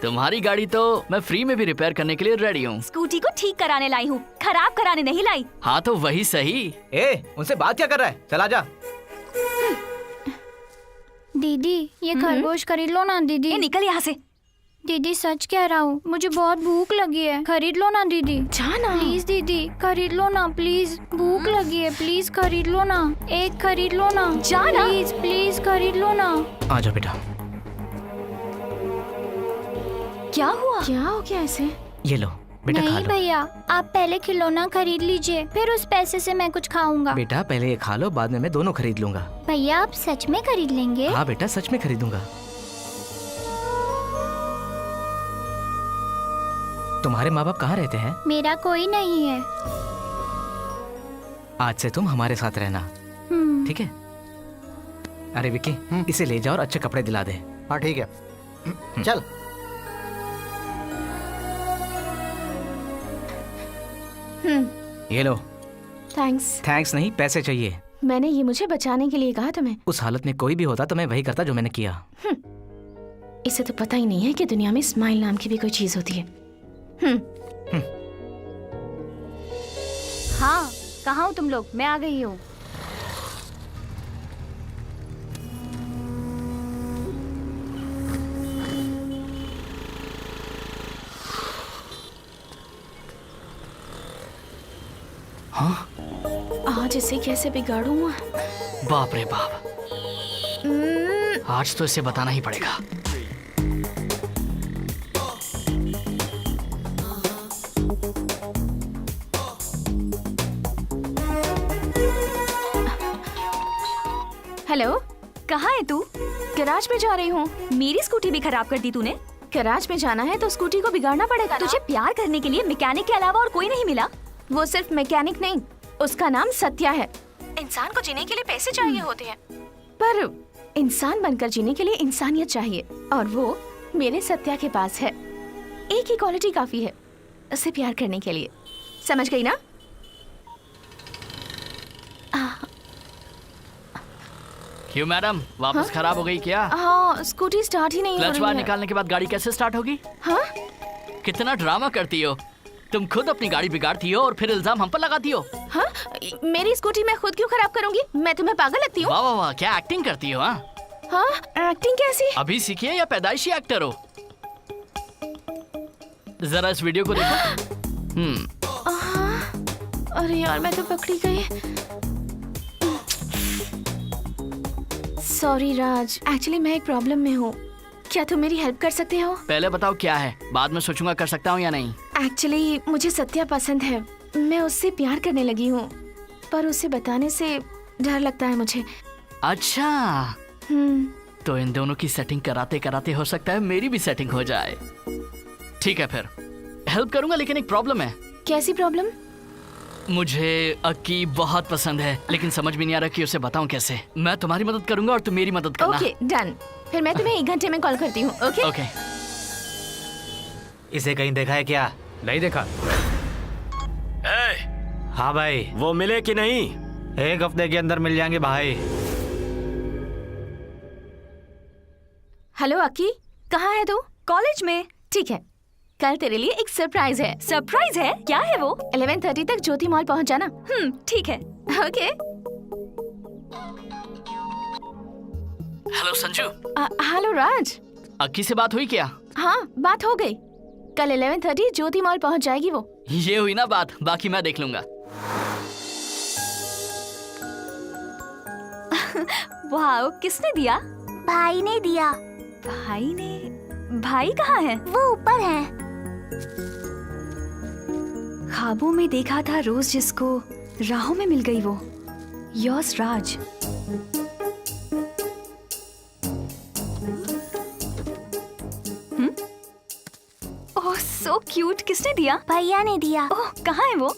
तुम्हारी गाड़ी तो मैं फ्री में भी रिपेयर करने के लिए रेडी हूँ। स्कूटी को ठीक कराने लाई हूँ, खराब कराने नहीं लाई। हाँ तो वही सही। ए, उनसे बात क्या कर रहा है? चला जा। दीदी, ये खरगोश खरीद लो ना दीदी। निकल यहाँ से। दीदी सच कह रहा हूँ, मुझे बहुत भूख लगी है, खरीद लो ना दीदी। जाना प्लीज दीदी, खरीद लो ना प्लीज, भूख लगी है, प्लीज खरीद लो ना, एक खरीद लो ना। जाना प्लीज प्लीज खरीद लो ना। आ जाओ बेटा। क्या हुआ? क्या हो गया ऐसे? ये लो बेटा, खा नहीं लो। भैया, आप पहले खिलौना खरीद लीजिए, फिर उस पैसे से मैं कुछ खाऊंगा। बेटा पहले ये खा लो, बाद में मैं दोनों खरीद लूंगा। भैया आप सच में खरीद लेंगे? हाँ बेटा, सच में खरीदूंगा। तुम्हारे माँ बाप कहाँ रहते हैं? मेरा कोई नहीं है। आज से तुम हमारे साथ रहना, ठीक है? अरे विक्की, इसे ले जाओ और अच्छे कपड़े दिला दे। हाँ ठीक है, चल। ये लो। थैंक्स। थैंक्स नहीं, पैसे चाहिए। मैंने ये मुझे बचाने के लिए कहा तुम्हें। उस हालत में कोई भी होता तो मैं वही करता जो मैंने किया। इसे तो पता ही नहीं है कि दुनिया में स्माइल नाम की भी कोई चीज होती है। हाँ, कहाँ हो तुम लोग? मैं आ गई हूँ। हाँ? आज इसे कैसे बिगाड़ूं? बाप रे बाप, आज तो इसे बताना ही पड़ेगा। हेलो, कहाँ है तू? गैराज में जा रही हूँ। मेरी स्कूटी भी खराब कर दी तूने। गैराज में जाना है तो स्कूटी को बिगाड़ना पड़ेगा ना? तुझे प्यार करने के लिए मैकेनिक के अलावा और कोई नहीं मिला? वो सिर्फ मैकेनिक नहीं, उसका नाम सत्या है। इंसान को जीने के लिए पैसे चाहिए होते हैं, पर इंसान बनकर जीने के लिए इंसानियत चाहिए, और वो मेरे सत्या के पास है। एक ही क्वालिटी काफी है उसे प्यार करने के लिए। समझ गई ना? क्यों मैडम, वापस खराब हो गई क्या? हाँ, स्कूटी स्टार्ट ही नहीं हो रही है। क्लच बार निकालने के बाद गाड़ी कैसे स्टार्ट होगी? हाँ? कितना ड्रामा करती हो तुम, खुद अपनी गाड़ी बिगाड़ती हो और फिर इल्जाम हम पर लगाती हो। हाँ? मेरी स्कूटी मैं खुद क्यों खराब करूंगी? मैं तुम्हें पागल लगती हूँ? वाह वाह वाह, क्या एक्टिंग करती हो। हाँ, एक्टिंग कैसी? अभी सीखी है या पैदाइशी एक्टर हो? जरा इस वीडियो को देखो। अरे यार, मैं तो पकड़ी गई। सॉरी राज, एक्चुअली मैं एक प्रॉब्लम में हूँ। क्या तुम मेरी हेल्प कर सकते हो? पहले बताओ क्या है, बाद में सोचूंगा कर सकता हूँ या नहीं। एक्चुअली मुझे सत्या पसंद है, मैं उससे प्यार करने लगी हूँ, पर उसे बताने से डर लगता है मुझे। अच्छा, तो इन दोनों की सेटिंग कराते कराते हो सकता है मेरी भी सेटिंग हो जाए। ठीक है, फिर हेल्प करूंगा, लेकिन एक प्रॉब्लम है। कैसी प्रॉब्लम? मुझे अक्की बहुत पसंद है, लेकिन समझ भी नहीं आ रहा कि उसे बताऊं कैसे। मैं तुम्हारी मदद करूंगा और तुम मेरी मदद करना। Okay, done. फिर मैं तुम्हें 1 घंटे में कॉल करती हूँ। ओके? ओके। इसे कहीं देखा है क्या? नहीं देखा। हाँ भाई, वो मिले कि नहीं? 1 हफ्ते के अंदर मिल जाएंगे भाई। हेलो अक्की, कहाँ है तू? कॉलेज में। ठीक है, कल तेरे लिए एक सरप्राइज है। सरप्राइज है? क्या है वो? 11:30 तक ज्योति मॉल पहुँच जाना। ठीक है। ओके। हेलो संजू। हेलो राज। अक्की से बात हुई क्या? हाँ, बात हो गई। कल 11:30 ज्योति मॉल पहुँच जाएगी वो। ये हुई ना बात, बाकी मैं देख लूंगा। वाह, किसने दिया? भाई ने दिया। भाई ने? भाई कहाँ है? वो ऊपर है। ख्वाबों में देखा था रोज जिसको, राहों में मिल गई वो। योर्स राज। ओह सो क्यूट। किसने दिया? भैया ने दिया। ओह, कहाँ है वो?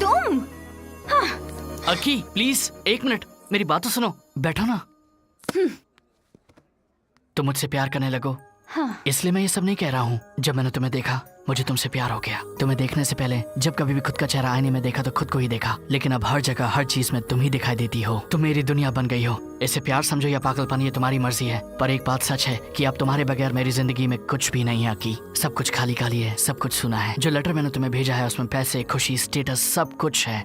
तुम? अकी प्लीज 1 मिनट, मेरी बात तो सुनो। बैठो ना। तुम मुझसे प्यार करने लगो। हाँ। इसलिए मैं ये सब नहीं कह रहा हूँ। जब मैंने तुम्हें देखा मुझे तुमसे प्यार हो गया। तुम्हें देखने से पहले जब कभी भी खुद का चेहरा आईने में देखा तो खुद को ही देखा, लेकिन अब हर जगह हर चीज में तुम ही दिखाई देती हो। तुम मेरी दुनिया बन गई हो। इसे प्यार समझो या पागलपन, ये तुम्हारी मर्जी है, पर एक बात सच है कि अब तुम्हारे बगैर मेरी जिंदगी में कुछ भी नहीं है आकी। सब कुछ खाली खाली है, सब कुछ सुना है। जो लेटर मैंने तुम्हें भेजा है उसमें पैसे, खुशी, स्टेटस सब कुछ है।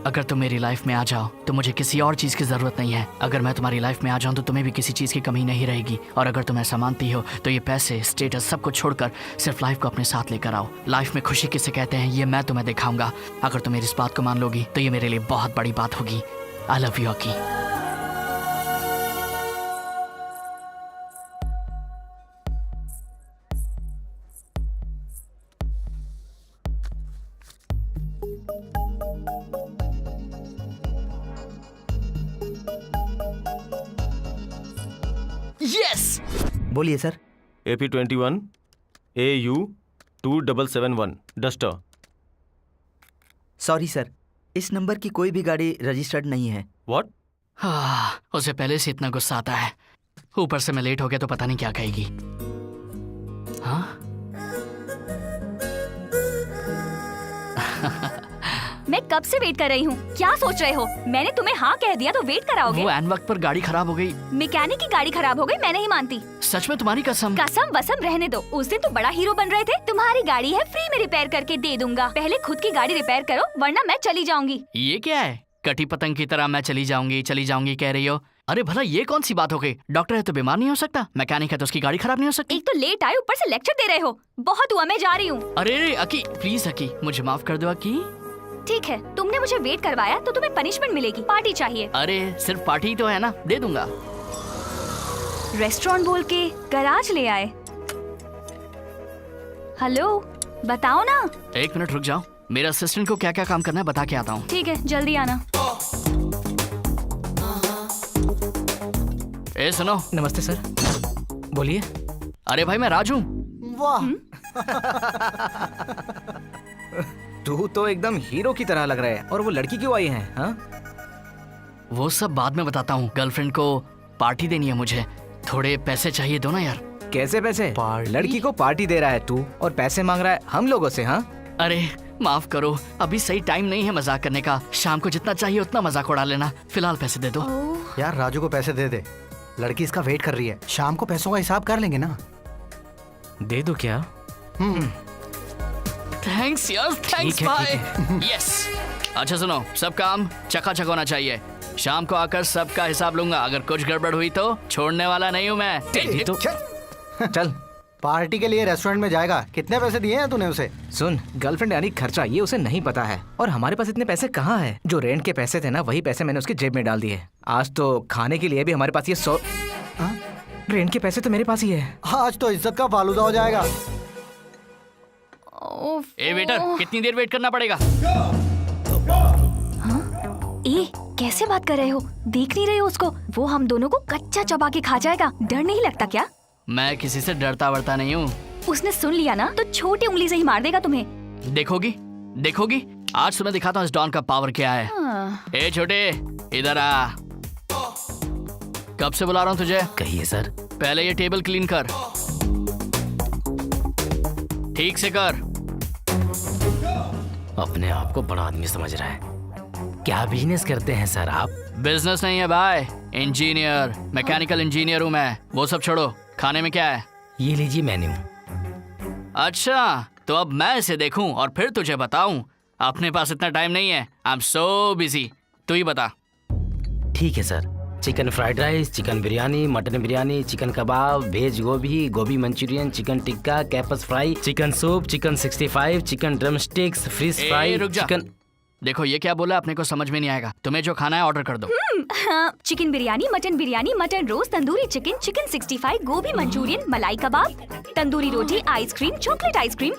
अगर तुम मेरी लाइफ में आ जाओ तो मुझे किसी और चीज की जरूरत नहीं है। अगर मैं तुम्हारी लाइफ में आ जाऊं तो तुम्हें भी किसी चीज की कमी नहीं रहेगी। और अगर तुम ऐसा मानती हो तो ये पैसे, स्टेटस सब कुछ छोड़कर सिर्फ लाइफ को अपने साथ लेकर आओ। लाइफ में खुशी किसे कहते हैं ये मैं तुम्हें दिखाऊंगा। अगर तुम मेरी इस बात को मान लोगी तो ये मेरे लिए बहुत बड़ी बात होगी। I love you Aki. Yes, बोलिए sir. AP21 AU 2771 Duster. Sorry sir, इस नंबर की कोई भी गाड़ी रजिस्टर्ड नहीं है। व्हाट? उसे पहले से इतना गुस्सा आता है, ऊपर से मैं लेट हो गया तो पता नहीं क्या कहेगी। हाँ मैं कब से वेट कर रही हूँ। क्या सोच रहे हो? मैंने तुम्हें हाँ कह दिया तो वेट कराओगे? वो एन वक्त पर गाड़ी खराब हो गई। मैकेनिक की गाड़ी खराब हो गई, मैं नहीं मानती। सच में तुम्हारी कसम? कसम वसम रहने दो। उस दिन तो बड़ा हीरो बन रहे थे। तुम्हारी गाड़ी है, फ्री में रिपेयर करके दे दूंगा। पहले खुद की गाड़ी रिपेयर करो वरना मैं चली जाऊंगी। ये क्या है? कटी पतंग की तरह मैं चली जाऊंगी कह रही हो? अरे भला ये कौन सी बात हो गई? डॉक्टर है तो बीमार नहीं हो सकता, मैकेनिक है तो उसकी गाड़ी खराब नहीं हो सकती। एक तो लेट आए, ऊपर से लेक्चर दे रहे हो। बहुत हुआ, मैं जा रही हूँ। अरे अकी प्लीज, अकी मुझे माफ कर दो अकी। ठीक है, तुमने मुझे वेट करवाया तो तुम्हें पनिशमेंट मिलेगी। पार्टी चाहिए। अरे सिर्फ पार्टी ही तो है ना, दे दूंगा। रेस्टोरेंट बोल के गराज ले आए। हेलो, बताओ ना। 1 मिनट रुक जाओ, मेरा असिस्टेंट को क्या क्या काम करना है बता के आता हूँ। ठीक है, जल्दी आना। ए सुनो। नमस्ते सर, बोलिए। अरे भाई मैं राजू। वाह, तू तो एकदम हीरो की तरह लग रहा है। और वो लड़की क्यों आई है? हाँ, वो सब बाद में बताता हूँ। गर्लफ्रेंड को पार्टी देनी है मुझे, थोड़े पैसे चाहिए, दो ना यार। कैसे पैसे? लड़की को पार्टी दे रहा है तू और पैसे मांग रहा है हम लोगों से? हाँ अरे माफ करो, अभी सही टाइम नहीं है मजाक करने का। शाम को जितना चाहिए उतना मजाक उड़ा लेना, फिलहाल पैसे दे दो। यार राजू को पैसे दे दे, लड़की इसका वेट कर रही है। शाम को पैसों का हिसाब कर लेंगे ना। दे दो क्या? थैंक्स यार, थैंक्स भाई। यस। अच्छा सुनो, सब काम चकाचक होना चाहिए। शाम को आकर सबका हिसाब लूंगा। अगर कुछ गड़बड़ हुई तो छोड़ने वाला नहीं हूँ मैं। तो चल, पार्टी के लिए रेस्टोरेंट में जाएगा। कितने पैसे दिए हैं तूने उसे? सुन, गर्लफ्रेंड यानी खर्चा, ये उसे नहीं पता है। और हमारे पास इतने पैसे कहाँ है? जो रेंट के पैसे थे ना, वही पैसे मैंने उसकी जेब में डाल दिए। आज तो खाने के लिए भी हमारे पास ये 100 रेंट के पैसे तो मेरे पास ही है। आज तो इज्जत का फालूदा हो जाएगा। ए वेटर, कितनी देर वेट करना पड़ेगा? ए, कैसे बात कर रहे हो? देख नहीं रहे हो उसको? वो हम दोनों को कच्चा चबा के खा जाएगा। डर नहीं लगता क्या? मैं किसी से डरता वरता नहीं हूँ। उसने सुन लिया ना तो छोटी उंगली से ही मार देगा तुम्हें। देखोगी देखोगी, आज तुम्हें दिखाता हूँ इस डॉन का पावर क्या है। ए छोटे, इधर आ। कब से बुला रहा हूँ तुझे? कहिए सर। पहले ये टेबल क्लीन कर, ठीक से कर। अपने आप को बड़ा आदमी समझ रहा है। क्या बिजनेस करते हैं सर आप? बिजनेस नहीं है भाई, इंजीनियर, मैकेनिकल इंजीनियर हूँ मैं। वो सब छोड़ो, खाने में क्या है? ये लीजिए मेन्यू। अच्छा, तो अब मैं इसे देखूं और फिर तुझे बताऊं? अपने पास इतना टाइम नहीं है, आई एम सो बिजी। तू ही बता। ठीक है sir. Chicken fried rice, chicken biryani, mutton biryani, chicken kebab, veg gobi, gobi Manchurian, chicken tikka, कैपस fry, chicken soup, chicken 65, chicken drumsticks, fish fry, रुक जा। चिकन। देखो ये क्या बोला अपने को समझ में नहीं आएगा। तुम्हें जो खाना है ऑर्डर कर दो। हाँ, chicken biryani, mutton roast, tandoori chicken, chicken 65, gobi Manchurian, malai kebab, tandoori roti, ice cream, chocolate ice cream,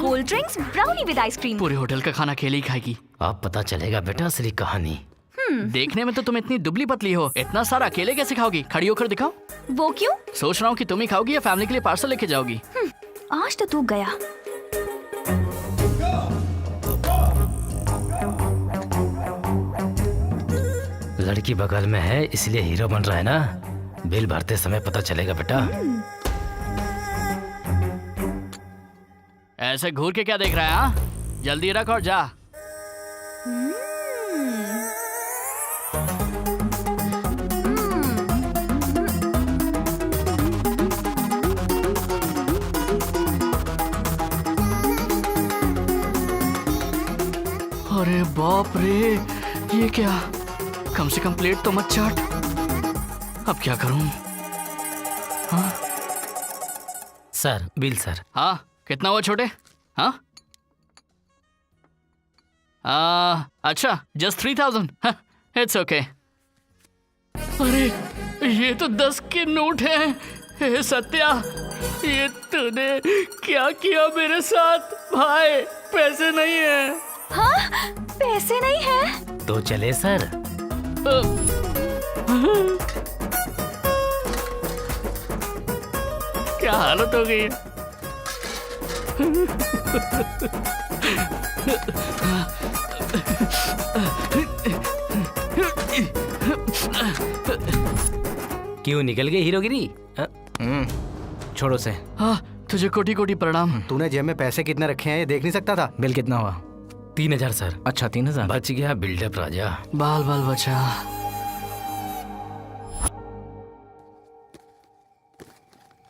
cold drinks, brownie with ice cream. पूरे होटल का खाना अकेले ही खाएगी। अब पता चलेगा बेटा असली कहानी। देखने में तो तुम इतनी दुबली पतली हो, इतना सारा अकेले कैसे खाओगी? खड़ी होकर दिखाओ। वो क्यों? सोच रहा हूँ कि तुम ही खाओगी या फैमिली के लिए पार्सल लेके जाओगी। आज तो तू गया। लड़की बगल में है इसलिए हीरो बन रहा है ना। बिल भरते समय पता चलेगा बेटा। ऐसे घूर के क्या देख रहा है? हाँ, जल्दी रख और जा। अरे बाप रे, ये क्या? कम से कम प्लेट तो मत चाट। अब क्या करूं? हाँ? Sir bill sir. हाँ कितना हुआ छोटे? हाँ अच्छा जस्ट 3000। It's okay. अरे ये तो 10 के नोट हैं। हे सत्या, ये तूने क्या किया मेरे साथ? भाई पैसे नहीं है। हाँ? पैसे नहीं है? तो चले सर। क्या हालत हो गई है? क्यों निकल गई हीरोगिरी? छोड़ो से। हाँ तुझे कोटि कोटि प्रणाम। तूने जेब में पैसे कितने रखे हैं ये देख नहीं सकता था? बिल कितना हुआ? 3000 सर। अच्छा 3000। बच गया बिल्डअप राजा। बाल बाल बचा।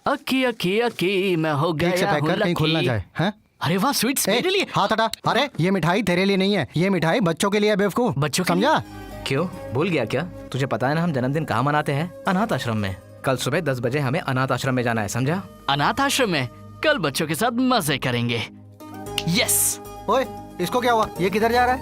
अक्की अक्की अक्की मैं हो गया ठीक से पैक कर, कहीं खुल ना जाए। हैं? अरे वाह, स्वीट्स मेरे लिए। हाथ हटा। अरे ये मिठाई तेरे लिए नहीं है, ये मिठाई बच्चों के लिए है बेवकूफ। बच्चों के समझा? क्यों भूल गया क्या? तुझे पता है ना हम जन्मदिन कहाँ मनाते हैं? अनाथ आश्रम में। कल सुबह 10 बजे हमें अनाथ आश्रम में जाना है, समझा? अनाथ आश्रम में कल बच्चों के साथ मजे करेंगे। यस। ओए इसको क्या हुआ? ये किधर जा रहा है?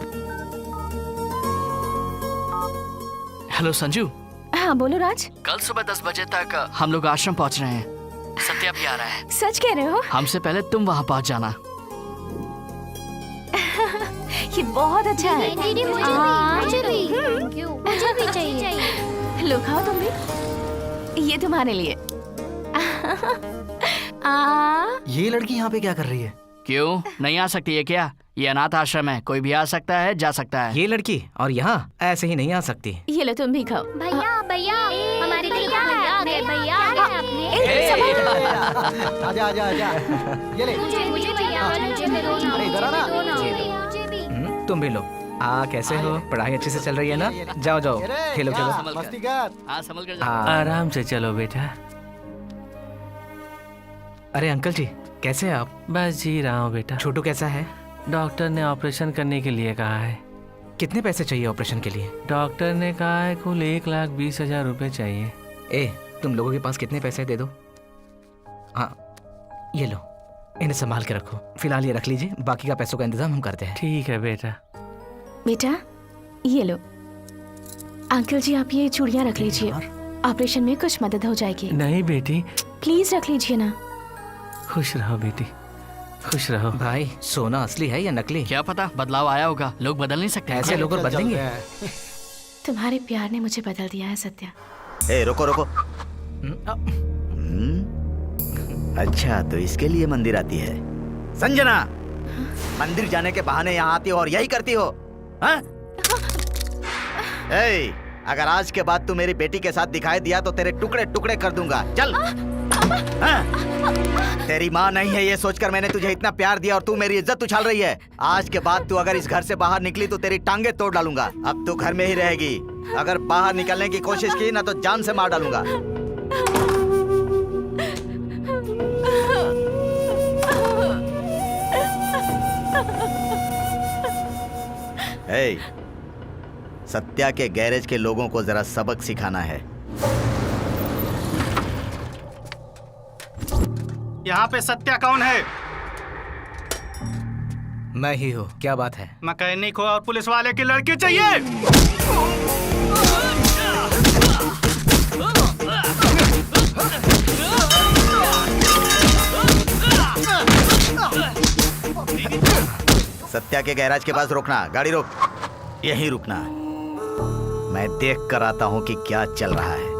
हेलो संजू। हाँ बोलो राज। कल सुबह 10 बजे तक हम लोग आश्रम पहुंच रहे हैं। सत्या भी आ रहा है। सच कह रहे हो? हमसे पहले तुम वहाँ पहुँच जाना। ये बहुत अच्छा है। दीदी मुझे भी चाहिए। लो खाओ तुम भी। ये तुम्हारे लिए। ये लड़की यहाँ पे क्या कर रही है? क्यों नहीं आ सकती है क्या? ये अनाथ आश्रम है, कोई भी आ सकता है जा सकता है। ये लड़की और यहाँ ऐसे ही नहीं आ सकती। ये लो तुम भी खाओ। भैया भैया हमारे लिए क्या है? भैया आजा आजा आजा। ये ले। मुझे भैया अरे इधर आना। तुम भी लो। कैसे हो? पढ़ाई अच्छे से चल रही है ना? जाओ जाओ खेलो खेलो। मस्ती कर। हाँ संभल कर। आराम से चलो बेटा। अरे अंकल जी कैसे हैं आप? बस जी रहा हूँ बेटा। छोटू कैसा है? डॉक्टर ने ऑपरेशन करने के लिए कहा है। कितने पैसे चाहिए ऑपरेशन के लिए? डॉक्टर ने कहा है कुल 1,20,000 रुपए चाहिए। ए तुम लोगों के पास कितने पैसे दे दो? हाँ ये लो, इन्हें संभाल के रखो। फिलहाल ये रख लीजिए, बाकी का पैसों का इंतजाम हम करते हैं। ठीक है बेटा। बेटा ये लो। अंकल जी आप ये चूड़ियाँ रख लीजिए, ऑपरेशन में कुछ मदद हो जाएगी। नहीं बेटी। प्लीज रख लीजिए ना। खुश रहो बेटी, खुश रहो। भाई सोना असली है या नकली? क्या पता, बदलाव आया होगा। लोग बदल नहीं सकते। ऐसे लोग और बदलेंगे? तुम्हारे प्यार ने मुझे बदल दिया है सत्या। ए रुको रुको। अच्छा तो इसके लिए मंदिर आती है संजना? मंदिर जाने के बहाने यहाँ आती हो और यही करती हो? हाँ? ए, अगर आज के बाद तू मेरी बेटी के साथ दिखाई दिया तो तेरे टुकड़े टुकड़े कर दूंगा। चल। हाँ? तेरी माँ नहीं है ये सोचकर मैंने तुझे इतना प्यार दिया और तू मेरी इज्जत उछाल रही है। आज के बाद तू अगर इस घर से बाहर निकली तो तेरी टांगे तोड़ डालूंगा। अब तू घर में ही रहेगी। अगर बाहर निकलने की कोशिश की ना तो जान से मार डालूंगा। सत्या के गैरेज के लोगों को जरा सबक सिखाना है। यहाँ पे सत्या कौन है? मैं ही हूँ, क्या बात है? मैकेनिक हो और पुलिस वाले की लड़की चाहिए। सत्या के गैराज के पास रोकना, गाड़ी रोक, यहीं रुकना। मैं देख कर आता हूँ कि क्या चल रहा है।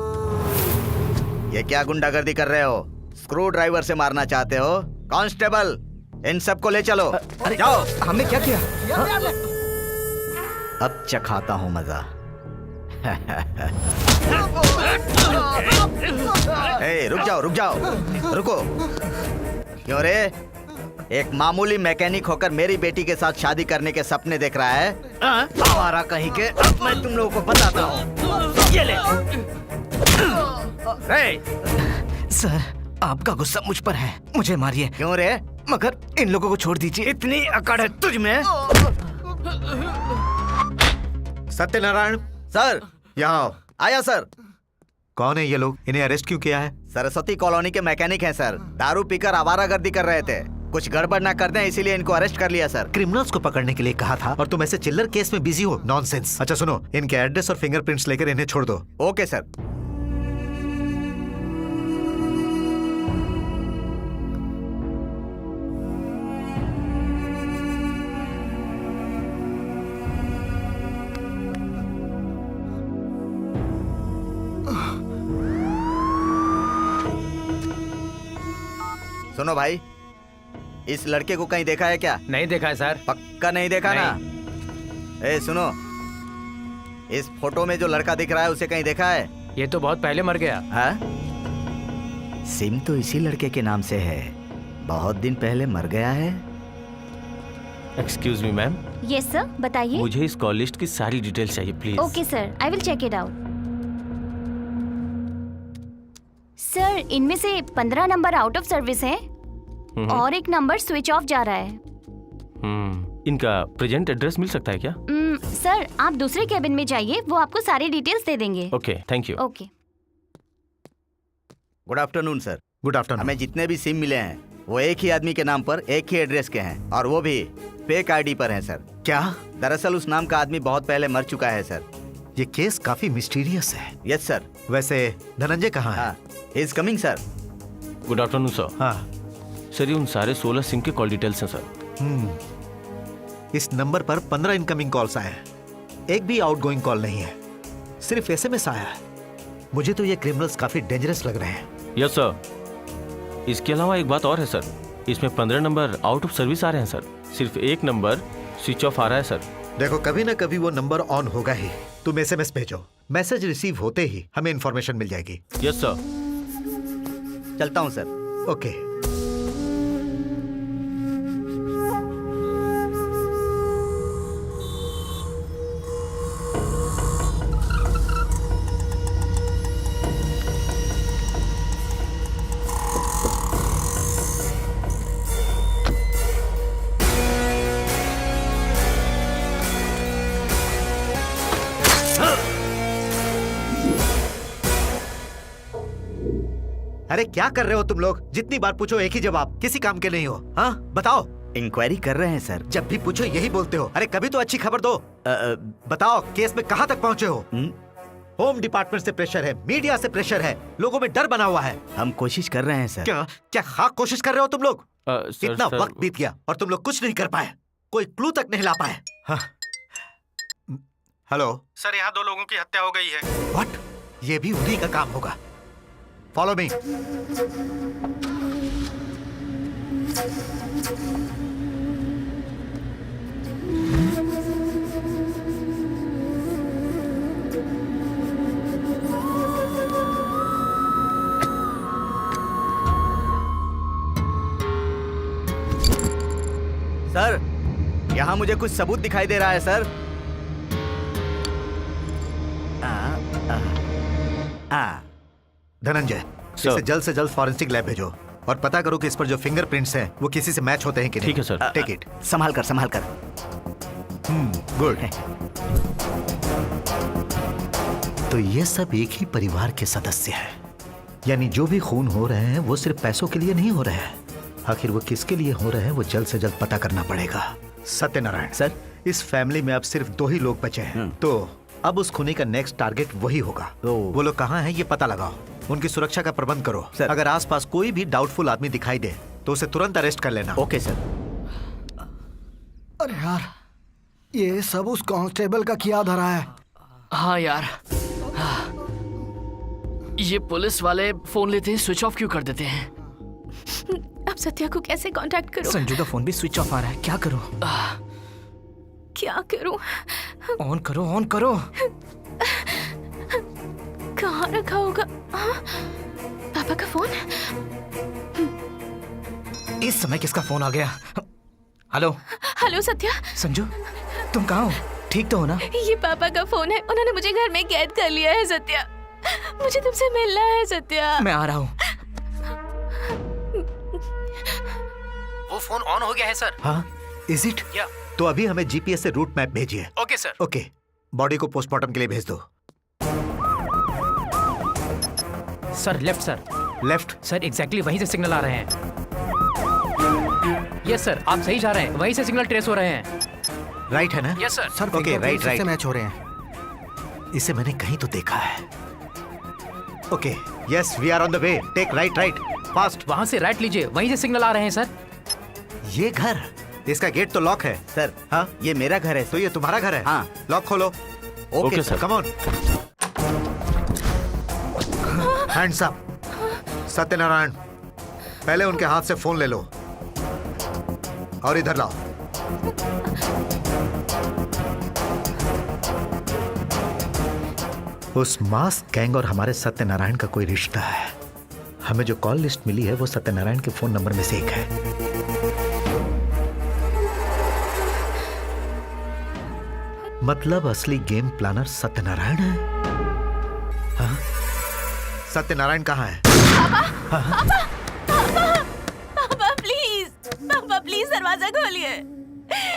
ये क्या गुंडागर्दी कर रहे हो? स्क्रू ड्राइवर से मारना चाहते हो? कांस्टेबल, इन सबको ले चलो। अरे जाओ। हमने क्या किया? अब चखाता हूँ मजा। ए, रुक जाओ, रुक जाओ, रुको। क्यों रे? एक मामूली मैकेनिक होकर मेरी बेटी के साथ शादी करने के सपने देख रहा है? आवारा कहीं के। अब मैं तुम लोगों को बताता हूँ। ये ले। सर, आपका गुस्सा मुझ पर है, मुझे मारिए। क्यों रे? मगर इन लोगों को छोड़ दीजिए। इतनी अकड़ है तुझ में? सत्यनारायण सर, यहाँ आओ। आया सर। कौन है ये लोग? इन्हें अरेस्ट क्यों किया है? सरस्वती कॉलोनी के मैकेनिक हैं सर। दारू पीकर आवारागर्दी कर रहे थे, कुछ गड़बड़ ना कर दें इसीलिए इनको अरेस्ट कर लिया सर। क्रिमिनल्स को पकड़ने के लिए कहा था और तुम ऐसे चिल्लर केस में बिजी हो। नॉनसेंस। अच्छा सुनो, इनके एड्रेस और फिंगरप्रिंट्स लेकर इन्हें छोड़ दो। Okay sir. सुनो भाई, इस लड़के को कहीं देखा है क्या? नहीं देखा है सर। पक्का नहीं देखा ना? ए सुनो, इस फोटो में जो लड़का दिख रहा है उसे कहीं देखा है? ये तो बहुत पहले मर गया। हाँ? सिम तो इसी लड़के के नाम से है, बहुत दिन पहले मर गया है। Excuse me ma'am. Yes sir, बताइए। मुझे इस कॉल लिस्ट की सारी डिटेल्स चाहिए please. Okay sir, I will check it out. Sir, इनमें से 15 नंबर आउट ऑफ सर्विस हैं और एक नंबर स्विच ऑफ जा रहा है। इनका प्रेजेंट एड्रेस मिल सकता है क्या? सर, आप दूसरे कैबिन में जाइए, वो आपको सारी डिटेल्स दे देंगे। Okay, thank you. Okay. Good afternoon sir. Good afternoon. हमें जितने भी सिम मिले हैं वो एक ही आदमी के नाम पर एक ही एड्रेस के हैं और वो भी फेक आईडी पर हैं सर। क्या? दरअसल उस नाम का आदमी बहुत पहले मर चुका है सर। ये केस काफी मिस्टीरियस है। Yes sir. वैसे धनंजय कहाँ है? He is coming sir. Good afternoon sir. हाँ सर, ये उन सारे 16 सिम के कॉल डिटेल्स हैं सर। इस नंबर पर 15 इनकमिंग कॉल्स आए हैं, एक भी आउटगोइंग कॉल नहीं है, सिर्फ एसएमएस आया है। मुझे तो ये क्रिमिनल्स काफी डेंजरस लग रहे हैं। Yes sir. इसके अलावा एक बात और है सर, इसमें 15 नंबर आउट ऑफ सर्विस आ रहे हैं सर, सिर्फ एक नंबर स्विच ऑफ आ रहा है सर। देखो, कभी ना कभी वो नंबर ऑन होगा ही। तुम एसएमएस भेजो, मैसेज रिसीव होते ही हमें इन्फॉर्मेशन मिल जाएगी। Yes sir. चलता हूँ सर। ओके। अरे क्या कर रहे हो तुम लोग? जितनी बार पूछो एक ही जवाब, किसी काम के नहीं हो। हाँ बताओ। इंक्वायरी कर रहे हैं सर। जब भी पूछो यही बोलते हो। अरे कभी तो अच्छी खबर दो। बताओ, केस में कहाँ तक पहुँचे हो? होम डिपार्टमेंट से प्रेशर है, मीडिया से प्रेशर है, लोगों में डर बना हुआ है। हम कोशिश कर रहे हैं सर। क्या क्या खाक कोशिश कर रहे हो तुम लोग? इतना सर, वक्त बीत गया और तुम लोग कुछ नहीं कर पाए, कोई क्लू तक नहीं ला पाए। हाँ। हेलो सर, यहाँ 2 लोगों की हत्या हो गई है। व्हाट? ये भी उन्हीं का काम होगा। Follow me. सर, यहाँ मुझे कुछ सबूत दिखाई दे रहा है सर। धनंजय, इसे जल्द से जल्द फॉरेंसिक लैब भेजो और पता करो कि इस पर जो फिंगरप्रिंट्स हैं वो किसी से मैच होते हैं कि नहीं। ठीक है सर। Take it. संभाल कर, संभाल कर। गुड। तो ये सब एक ही परिवार के सदस्य हैं, यानी जो भी खून हो रहे हैं वो सिर्फ पैसों के लिए नहीं हो रहे हैं। आखिर वो किसके लिए हो रहे हैं वो जल्द से जल्द पता करना पड़ेगा। सत्यनारायण सर, इस फैमिली में अब सिर्फ 2 ही लोग बचे हैं, तो अब उस खूनी का नेक्स्ट टारगेट वही होगा। वो लोग कहाँ हैं ये पता लगाओ, उनकी सुरक्षा का प्रबंध करो। सर। अगर आसपास कोई भी डाउटफुल आदमी दिखाई दे तो उसे तुरंत अरेस्ट कर लेना। Okay sir. अरे यार, ये सब उस कांस्टेबल का किया धरा है। हाँ यार, ये पुलिस वाले फोन लेते हैं स्विच ऑफ क्यों कर देते हैं? अब सत्या को कैसे कांटेक्ट करूं? संजू का फोन भी स्विच ऑफ आ रहा है, क्या करूं? क्या करूं? ऑन करो, ऑन करो। कहाँ रखा होगा? पापा का फोन? इस समय किसका फोन आ गया? Hello hello Satya. संजू, तुम कहाँ हो? ठीक तो हो ना? ये पापा का फोन है, उन्होंने मुझे घर में कैद कर लिया है सत्या। मुझे तुमसे मिलना है सत्या। मैं आ रहा हूँ। वो फोन ऑन हो गया है सर। हाँ, इज इट? या। तो अभी हमें जीपीएस से रूट मैप भेजिए। Okay sir. ओके, बॉडी को पोस्टमार्टम के लिए भेज दो। Sir left sir. Left? Sir exactly वहीं से सिग्नल आ रहे हैं। यस सर, आप सही जा रहे हैं, वहीं से सिग्नल ट्रेस हो रहे हैं। राइट है ना? Yes sir. Sir okay, right right. Match हो रहे हैं। इसे मैंने कहीं तो देखा है। Okay, yes, we are on the way. Take right right, fast. वहाँ से राइट लीजिए, वहीं से सिग्नल आ रहे हैं सर। ये घर, इसका गेट तो लॉक है। सर, हाँ, ये मेरा घर है। तो ये तुम्हारा घर है? हाँ। लॉक खोलो। Okay sir, come on. Hands up. Satyanarayan, पहले उनके हाथ से फोन ले लो और इधर लाओ। उस मास्क गैंग और हमारे सत्यनारायण का कोई रिश्ता है। हमें जो कॉल लिस्ट मिली है वो सत्यनारायण के फोन नंबर में से एक है। मतलब असली गेम प्लानर सत्यनारायण है। हाँ? सत्यनारायण कहाँ है? पापा प्लीज, पापा प्लीज दरवाजा खोलिए।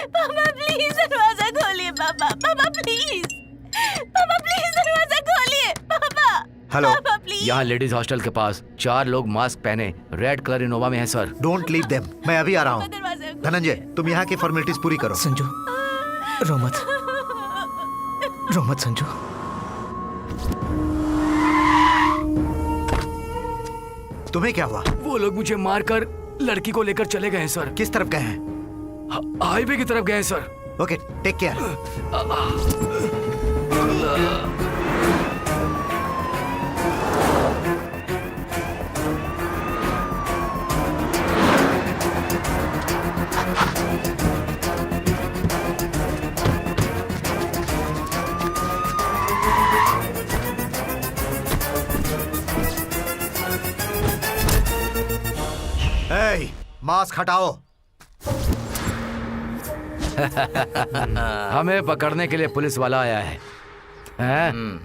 पापा प्लीज दरवाजा खोलिए। पापा, पापा प्लीज, पापा प्लीज दरवाजा खोलिए। पापा, हेलो, पापा प्लीज। यहाँ लेडीज हॉस्टल के पास 4 लोग मास्क पहने रेड कलर इनोवा में हैं सर। डोंट लीव देम, मैं अभी आ रहा हूँ। धनंजय, तुम यहाँ की फॉर्मेलिटीज पूरी करो। संजू, रो मत, रो मत संजू। तुम्हें क्या हुआ? वो लोग मुझे मारकर लड़की को लेकर चले गए हैं सर। किस तरफ गए हैं? हाईवे की तरफ गए हैं sir. Okay, take care. Mask हटाओ। हमें पकड़ने के लिए पुलिस वाला आया है।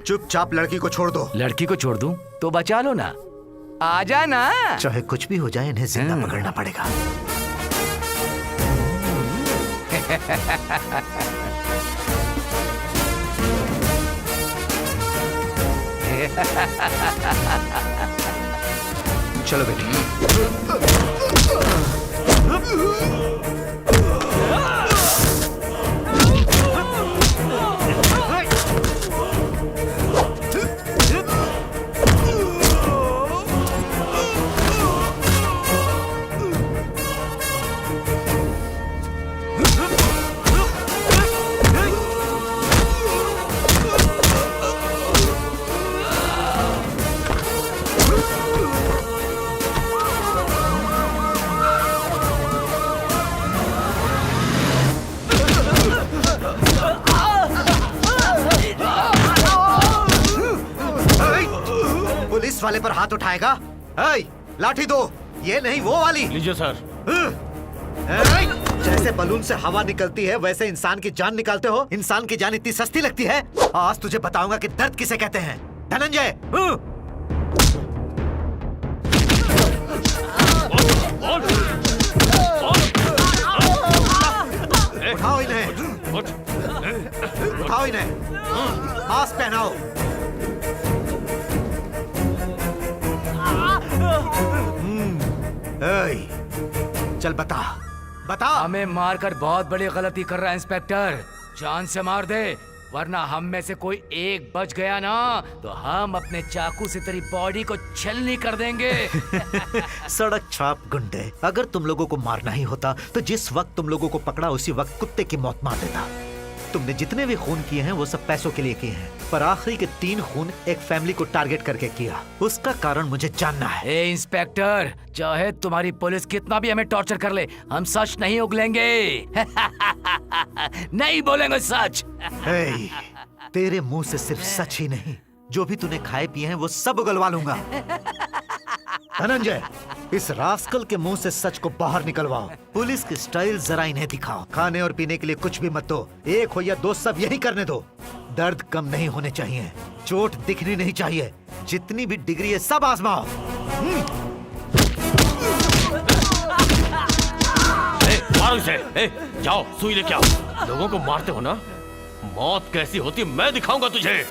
चुपचाप लड़की को छोड़ दो। लड़की को छोड़ दूं तो बचा लो ना, आ जा ना। चाहे कुछ भी हो जाए, इन्हें जिंदा पकड़ना पड़ेगा। चलो बेटी। पुलिस वाले पर हाथ उठाएगा? लाठी दो, ये नहीं वो वाली। लीजिए सर। जैसे बलून से हवा निकलती है वैसे इंसान की जान निकालते हो। इंसान की जान इतनी सस्ती लगती है? आज तुझे बताऊंगा कि दर्द किसे कहते हैं। धनंजय, उठाओ इन्हें, उठाओ इन्हें, मास्क पहनाओ। चल बता, बता। हमें मारकर बहुत बड़ी गलती कर रहा है इंस्पेक्टर। जान से मार दे, वरना हम में से कोई एक बच गया ना तो हम अपने चाकू से तेरी बॉडी को छलनी कर देंगे। सड़क छाप गुंडे, अगर तुम लोगों को मारना ही होता तो जिस वक्त तुम लोगों को पकड़ा उसी वक्त कुत्ते की मौत मार देता। तुमने जितने भी खून किए हैं वो सब पैसों के लिए किए हैं, पर आखिरी के 3 खून एक फैमिली को टारगेट करके किया। उसका कारण मुझे जानना है। ए इंस्पेक्टर, चाहे तुम्हारी पुलिस कितना भी हमें टॉर्चर कर ले, हम सच नहीं उगलेंगे। नहीं बोलेंगे सच। हे, तेरे मुंह से सिर्फ सच ही नहीं, जो भी तूने खाए पिए हैं वो सब उगलवा लूंगा। धनंजय, इस रास्कल के मुंह से सच को बाहर निकलवाओ। पुलिस की स्टाइल जरा इन्हें दिखाओ। खाने और पीने के लिए कुछ भी मत दो, 1 हो या 2 सब यही करने दो। दर्द कम नहीं होने चाहिए, चोट दिखनी नहीं चाहिए, जितनी भी डिग्री है सब आजमाओ। मारो इसे। जाओ सुई लेके आओ। लोगों को मारते हो ना, मौत कैसी होती मैं दिखाऊंगा तुझे।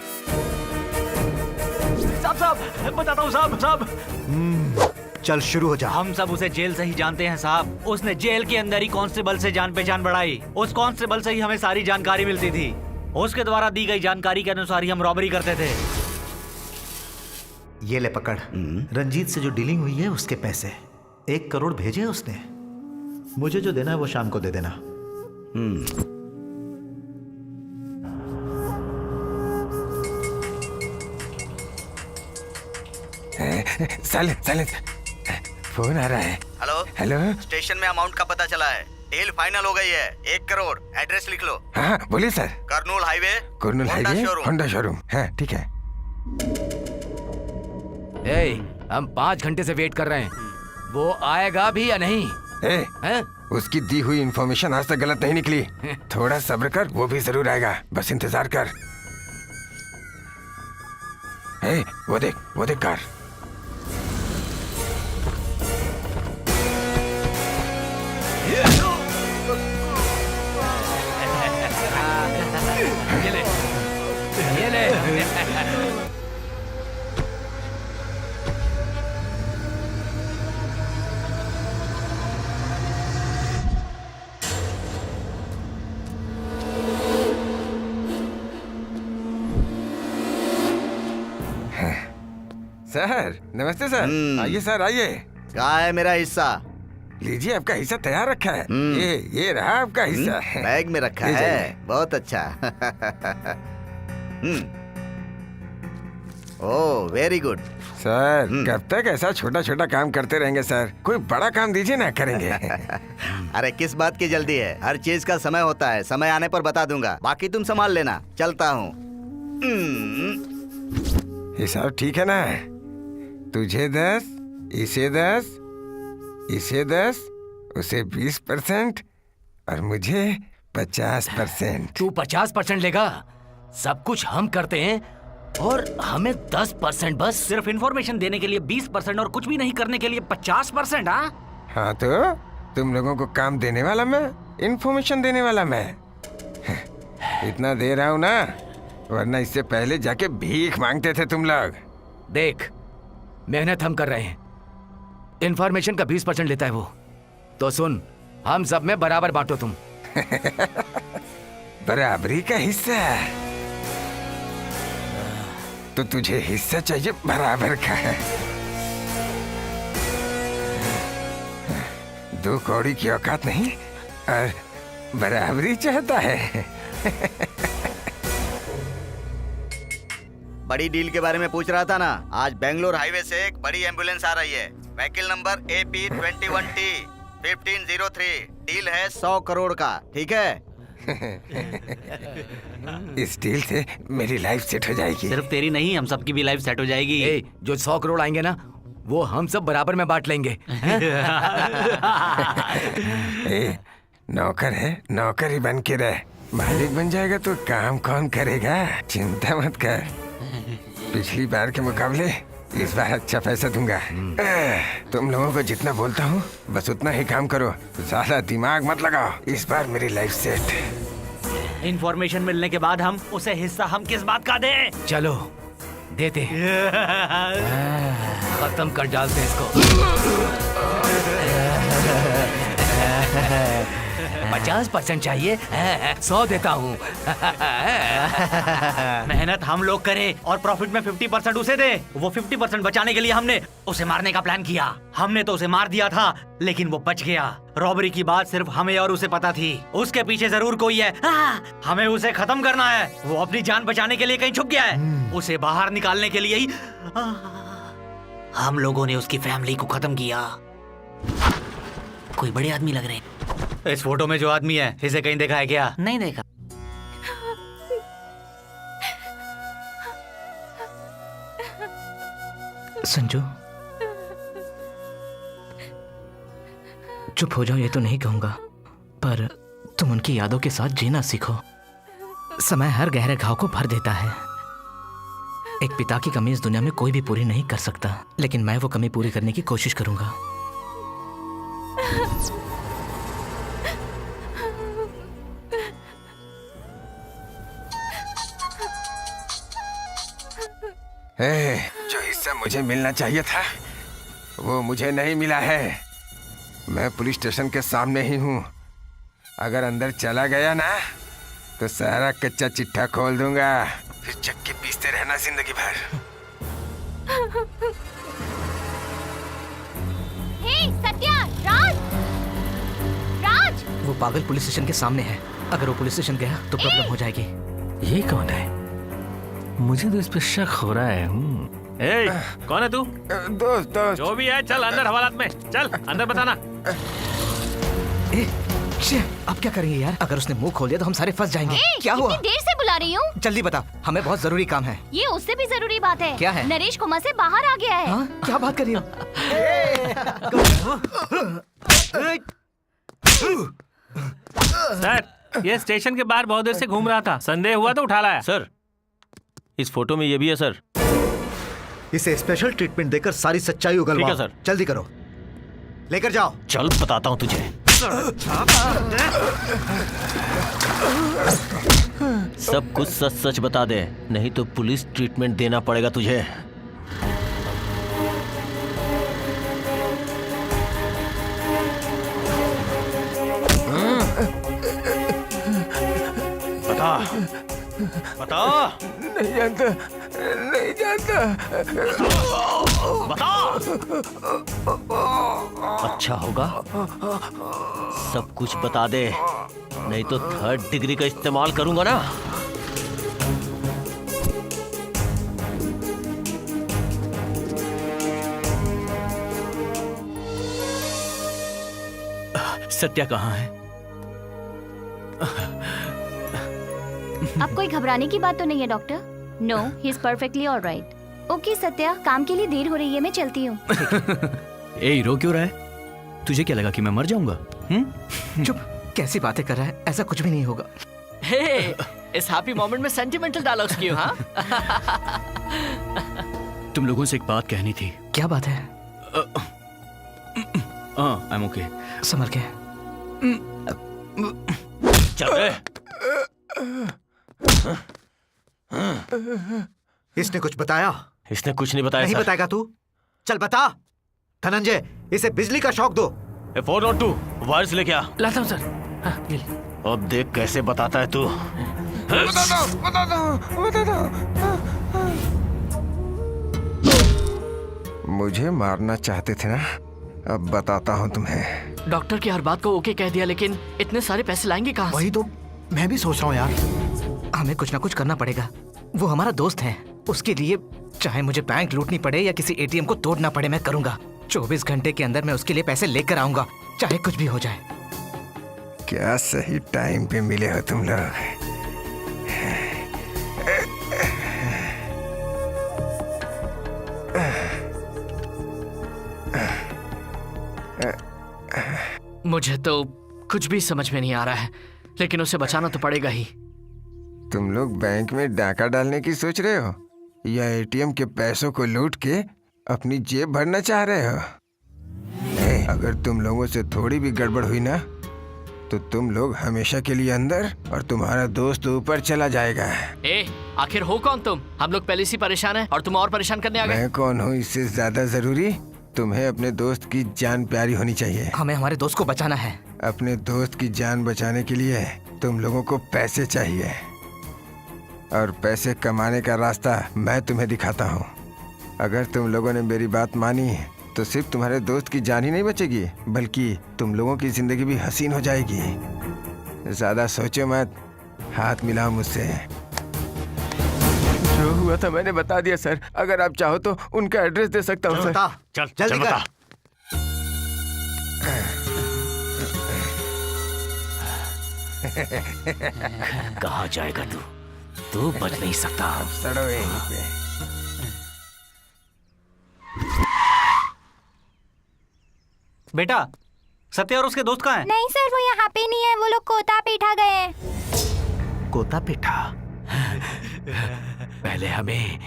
साहब बताता हूँ साहब। चल शुरू हो जा। हम सब उसे जेल से ही जानते हैं साहब। उसने जेल के अंदर ही कांस्टेबल से जान पहचान बढ़ाई। उस कांस्टेबल से ही हमें सारी जानकारी मिलती थी। उसके द्वारा दी गई जानकारी के अनुसार ही हम रॉबरी करते थे। ये ले पकड़। रंजीत से जो डीलिंग हुई है उसके पैसे 1 करोड़ भेजे उसने। मुझे जो देना है वो शाम को दे देना। साले फोन आ रहा है। हेलो, स्टेशन में अमाउंट का पता चला है। डील फाइनल हो गई है। 1 करोड़। एड्रेस लिख लो। हाँ बोलिए sir. Kurnool highway Honda showroom. हाँ ठीक है। हम 5 घंटे से वेट कर रहे हैं, वो आएगा भी या नहीं? उसकी दी हुई इंफॉर्मेशन आज तक गलत नहीं निकली। थोड़ा सब्र कर, वो भी जरूर आएगा, बस इंतजार कर। वो देख कार। ये ले। सर नमस्ते सर। आइए सर आइए। कहाँ है मेरा हिस्सा? लीजिए आपका हिस्सा तैयार रखा है। ये रहा आपका हिस्सा। बैग में रखा है। बहुत अच्छा। Oh very good. सर कब तक ऐसा छोटा छोटा काम करते रहेंगे सर? कोई बड़ा काम दीजिए ना, करेंगे। अरे किस बात की जल्दी है? हर चीज का समय होता है, समय आने पर बता दूंगा। बाकी तुम संभाल लेना, चलता हूँ। हिसाब ठीक है ना? तुझे 10, इसे 10, इसे 10, उसे 20% और मुझे 50%। तू 50% लेगा? सब कुछ हम करते हैं और हमें 10% बस। सिर्फ इन्फॉर्मेशन देने के लिए 20% और कुछ भी नहीं करने के लिए 50%। हाँ तो तुम लोगों को काम देने वाला मैं, इन्फॉर्मेशन देने वाला मैं। इतना दे रहा हूँ ना, वरना इससे पहले जाके भीख मांगते थे तुम लोग। देख, मेहनत हम कर रहे हैं, इन्फॉर्मेशन का 20% लेता है वो। तो सुन, हम सब में बराबर बांटो तुम। बराबरी का हिस्सा? तो तुझे हिस्सा चाहिए बराबर का है। 2 कौड़ी की औकात नहीं और बराबरी चाहता है। बड़ी डील के बारे में पूछ रहा था ना। आज बेंगलोर हाईवे से एक बड़ी एम्बुलेंस आ रही है। Vehicle number AP21T 1503। डील है 100 करोड़ का, ठीक है? इस डील से मेरी लाइफ सेट हो जाएगी। सिर्फ तेरी नहीं, हम सबकी भी लाइफ सेट हो जाएगी। जो 100 करोड़ आएंगे ना, वो हम सब बराबर में बांट लेंगे। नौकर है, नौकर ही बन के रह। मालिक बन जाएगा तो काम कौन करेगा? चिंता मत कर। पिछली बार के मुकाबले इस बार अच्छा पैसा दूंगा। तुम लोगों को जितना बोलता हूँ बस उतना ही काम करो, ज्यादा दिमाग मत लगाओ। इस बार मेरी लाइफ सेट। इंफॉर्मेशन मिलने के बाद हम उसे हिस्सा हम किस बात का दें? चलो देते। खत्म कर डालते इसको। 50% चाहिए, 100 देता हूँ। मेहनत हम लोग करें और प्रॉफिट में 50% उसे दे। वो 50% बचाने के लिए हमने उसे मारने का प्लान किया। हमने तो उसे मार दिया था, लेकिन वो बच गया। रॉबरी की बात सिर्फ हमें और उसे पता थी। उसके पीछे जरूर कोई है। हमें उसे खत्म करना है। वो अपनी जान बचाने के लिए कहीं छुप गया है। उसे बाहर निकालने के लिए ही हम लोगों ने उसकी फैमिली को खत्म किया। कोई बड़े आदमी लग रहे हैं। इस फोटो में जो आदमी है, इसे कहीं देखा है क्या? नहीं देखा। संजू, चुप हो जाओ ये तो नहीं कहूंगा, पर तुम उनकी यादों के साथ जीना सीखो। समय हर गहरे घाव को भर देता है। एक पिता की कमी इस दुनिया में कोई भी पूरी नहीं कर सकता, लेकिन मैं वो कमी पूरी करने की कोशिश करूंगा। जो हिस्सा मुझे मिलना चाहिए था वो मुझे नहीं मिला है। मैं पुलिस स्टेशन के सामने ही हूँ। अगर अंदर चला गया ना तो सारा कच्चा चिट्ठा खोल दूंगा, फिर चक्की पीसते रहना जिंदगी भर। हे सत्या, राज, राज। वो पागल पुलिस स्टेशन के सामने है। अगर वो पुलिस स्टेशन गया तो प्रॉब्लम हो जाएगी। ये कौन है? मुझे तो इस पे शक हो रहा है। कौन है तू? दोस्त। जो भी है, चल अंदर हवालात में। चल अंदर बताना। अब क्या करेंगे यार? अगर उसने मुंह खोल दिया तो हम सारे फंस जाएंगे। क्या हुआ? इतनी देर से बुला रही हूँ। जल्दी बता, हमें बहुत जरूरी काम है। ये उससे भी जरूरी बात है। क्या है? नरेश कोमा से बाहर आ गया है। हाँ? क्या बात कर रही हो? सर, ये स्टेशन के बाहर बहुत देर से घूम रहा था। संदेह हुआ तो उठा लाया। सर, इस फोटो में ये भी है सर। इसे स्पेशल ट्रीटमेंट देकर सारी सच्चाई उगलवाओ। ठीक है सर। जल्दी करो, लेकर जाओ। चल बताता हूँ तुझे। सब कुछ सच सच बता दे, नहीं तो पुलिस ट्रीटमेंट देना पड़ेगा तुझे। बता बता। नहीं जानता, नहीं जानता। बता। अच्छा होगा सब कुछ बता दे, नहीं तो 3rd डिग्री का इस्तेमाल करूंगा ना। सत्या कहाँ है? अब कोई घबराने की बात तो नहीं है doctor. No, he is perfectly alright. Okay Satya, काम के लिए देर हो रही है, मैं चलती हूँ। ए, रो क्यों रहा है? तुझे क्या लगा कि मैं मर जाऊंगा? चुप, कैसी बातें कर रहा है? ऐसा कुछ भी नहीं होगा। हे, इस हैप्पी मोमेंट में सेंटिमेंटल डायलॉग्स क्यों? हाँ? तुम लोगों से एक बात कहनी थी। क्या बात है? I am okay. संभल के। चल। इसने कुछ बताया? इसने कुछ नहीं बताया। नहीं बताएगा तू? चल बता। धनंजय, इसे बिजली का शॉक दो। 402 वायर्स लेके आ। लाता हूँ सर। अब देख कैसे बताता है तू। बता दो, बता दो, बता दो। मुझे मारना चाहते थे ना? अब बताता हूँ तुम्हें। डॉक्टर की हर बात को ओके कह दिया, लेकिन इतने सारे पैसे लाएंगे कहाँ से? वही तो मैं भी सोच रहा हूँ यार। हमें कुछ ना कुछ करना पड़ेगा। वो हमारा दोस्त है, उसके लिए चाहे मुझे बैंक लूटनी पड़े या किसी एटीएम को तोड़ना पड़े, मैं करूंगा। 24 घंटे के अंदर मैं उसके लिए पैसे लेकर आऊंगा, चाहे कुछ भी हो जाए। क्या सही टाइम पे मिले हो तुम लोग। मुझे तो कुछ भी समझ में नहीं आ रहा है, लेकिन उसे बचाना तो पड़ेगा ही। तुम लोग बैंक में डाका डालने की सोच रहे हो या एटीएम के पैसों को लूट के अपनी जेब भरना चाह रहे हो? अगर तुम लोगों से थोड़ी भी गड़बड़ हुई ना तो तुम लोग हमेशा के लिए अंदर और तुम्हारा दोस्त ऊपर चला जाएगा। आखिर हो कौन तुम? हम लोग पहले से परेशान हैं और तुम और परेशान करने आ गए। मैं कौन हूँ इससे ज्यादा जरूरी तुम्हें अपने दोस्त की जान प्यारी होनी चाहिए। हमें हमारे दोस्त को बचाना है। अपने दोस्त की जान बचाने के लिए तुम लोगों को पैसे चाहिए, और पैसे कमाने का रास्ता मैं तुम्हें दिखाता हूँ। अगर तुम लोगों ने मेरी बात मानी तो सिर्फ तुम्हारे दोस्त की जान ही नहीं बचेगी, बल्कि तुम लोगों की जिंदगी भी हसीन हो जाएगी। ज्यादा सोचो मत, हाथ मिलाओ मुझसे। जो हुआ था मैंने बता दिया सर। अगर आप चाहो तो उनका एड्रेस दे सकता हूँ सर। चल जल्दी कर। कहाँ जाएगा तू बच नहीं सकता। सड़ो यहीं पे। बेटा, सत्या और उसके दोस्त कहाँ हैं? नहीं सर, वो यहाँ पे नहीं है, वो लोग कोता पीठा गए हैं। कोता पीठा? पहले हमें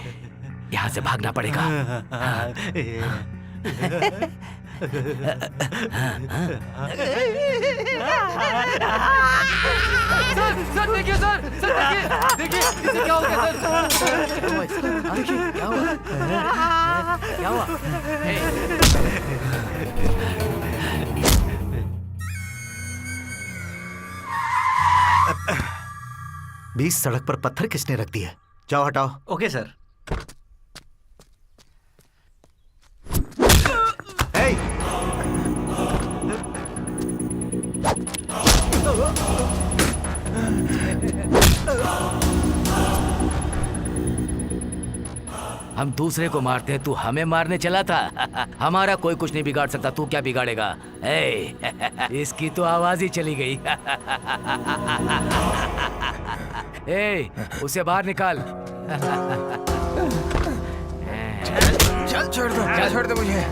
यहाँ से भागना पड़ेगा। सर देखिए, सर देखिए इसे क्या हो गया सर? देखिए क्या हुआ? क्या हुआ? 20 सड़क पर पत्थर किसने रख दिए? जाओ हटाओ। Okay sir. हम दूसरे को मारते हैं, तू हमें मारने चला था। हमारा कोई कुछ नहीं बिगाड़ सकता, तू क्या बिगाड़ेगा? इसकी तो आवाज ही चली गई। उसे बाहर निकाल। चल छोड़ दो मुझे।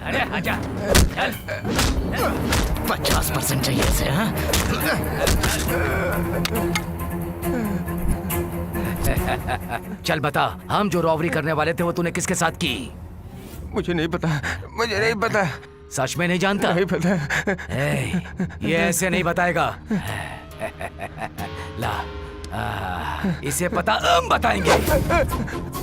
अरे आजा, चल। 50% चाहिए इसे, हाँ? चल बता, हम जो रॉबरी करने वाले थे वो तूने किसके साथ की? मुझे नहीं पता। सच में नहीं जानता? नहीं पता। ये ऐसे नहीं बताएगा। ला, इसे पता, हम बताएंगे।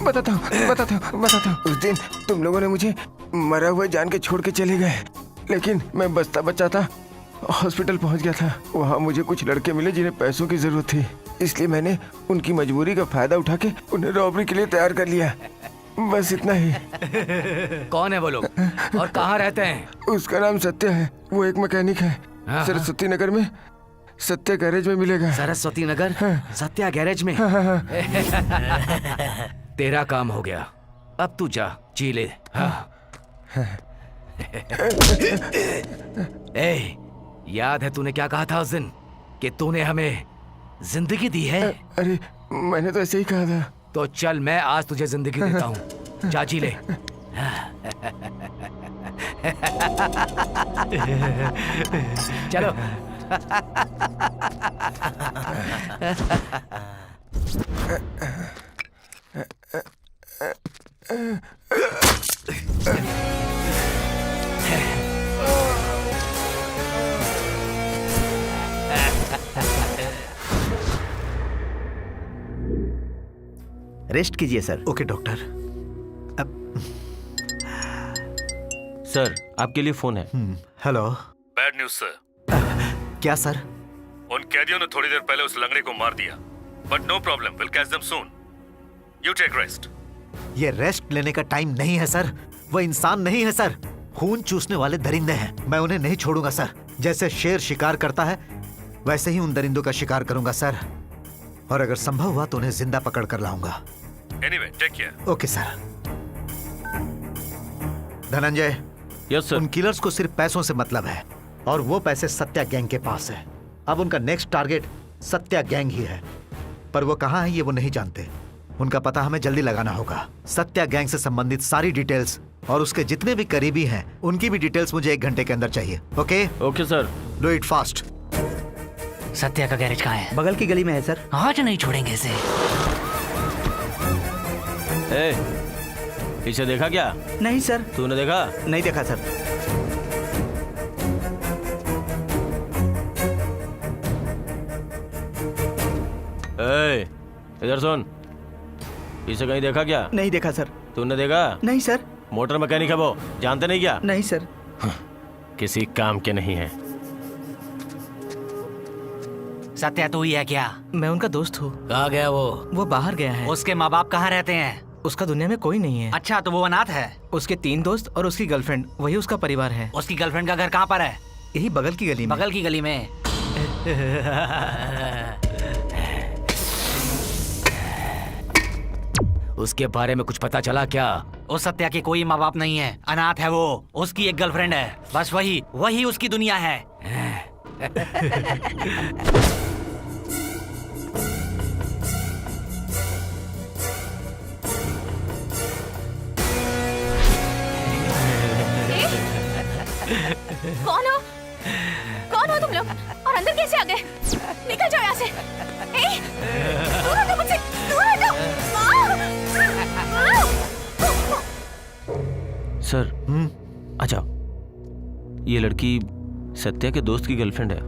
बताता हूँ। उस दिन तुम लोगों ने मुझे मरा हुआ जान के छोड़ के चले गए, लेकिन मैं बचता बचाता हॉस्पिटल पहुंच गया था। वहाँ मुझे कुछ लड़के मिले जिन्हें पैसों की जरूरत थी, इसलिए मैंने उनकी मजबूरी का फायदा उठा के उन्हें रॉबरी के लिए तैयार कर लिया। बस इतना ही। कौन है वो लोग और कहाँ रहते हैं? उसका नाम सत्य है, वो एक मैकेनिक है। सरस्वती नगर में सत्या गैरेज में मिलेगा। सरस्वती नगर? सत्या गैरेज में? तेरा काम हो गया, अब तू जा, जी ले। याद है तूने क्या कहा था उस दिन कि तूने हमें जिंदगी दी है? अरे मैंने तो ऐसे ही कहा था। तो चल, मैं आज तुझे जिंदगी देता हूँ, जा जी ले। चलो। रेस्ट कीजिए सर। Okay doctor. सर आपके लिए फोन है। हेलो। Bad news sir. क्या सर? उन कैदियों ने थोड़ी देर पहले उस लंगड़े को मार दिया, but no problem, will catch them soon. You take rest. ये रेस्ट लेने का टाइम नहीं है सर। वो इंसान नहीं है सर, खून चूसने वाले दरिंदे हैं। मैं उन्हें नहीं छोड़ूंगा सर। जैसे शेर शिकार करता है वैसे ही उन दरिंदों का शिकार करूंगा सर, और अगर संभव हुआ तो उन्हें जिंदा पकड़ कर लाऊंगा। Anyway, take care. Okay sir. Dhananjay, yes sir. उन किलर्स को सिर्फ पैसों से मतलब है, और वो पैसे सत्या गैंग के पास है। अब उनका नेक्स्ट टारगेट सत्या गैंग ही है, पर वो कहाँ है ये वो नहीं जानते। उनका पता हमें जल्दी लगाना होगा। सत्या गैंग से संबंधित सारी डिटेल्स और उसके जितने भी करीबी हैं उनकी भी डिटेल्स मुझे 1 घंटे के अंदर चाहिए। Okay? Okay sir. Do it fast. Satya का गैरेज कहाँ है? बगल की गली में है सर। आज नहीं छोड़ेंगे इसे। इसे देखा क्या? नहीं सर। तूने देखा? नहीं देखा सर। ए, इधर सुन, इसे कहीं देखा क्या? नहीं देखा सर। तूने देखा? नहीं सर। मोटर मैकेनिक है वो, जानते नहीं क्या? नहीं सर। किसी काम के नहीं है। सत्या तू ही है क्या? मैं उनका दोस्त हूँ। कहाँ गया वो बाहर गया है। उसके माँ बाप कहाँ रहते हैं? उसका दुनिया में कोई नहीं है। अच्छा, तो वो अनाथ है। उसके 3 दोस्त और उसकी गर्लफ्रेंड, वही उसका परिवार है। उसकी गर्लफ्रेंड का घर कहाँ पर है? यही बगल की गली में। बगल की गली में। उसके बारे में कुछ पता चला क्या? उस सत्या के कोई माँ बाप नहीं है, अनाथ है वो। उसकी एक गर्लफ्रेंड है, बस वही उसकी दुनिया है। कौन हो तुम लोग? और अंदर कैसे आ गए? निकल जाओ यहाँ से। दूर हटो मुझसे, दूर हटो। सर, आ जाओ। ये लड़की सत्या के दोस्त की गर्लफ्रेंड है।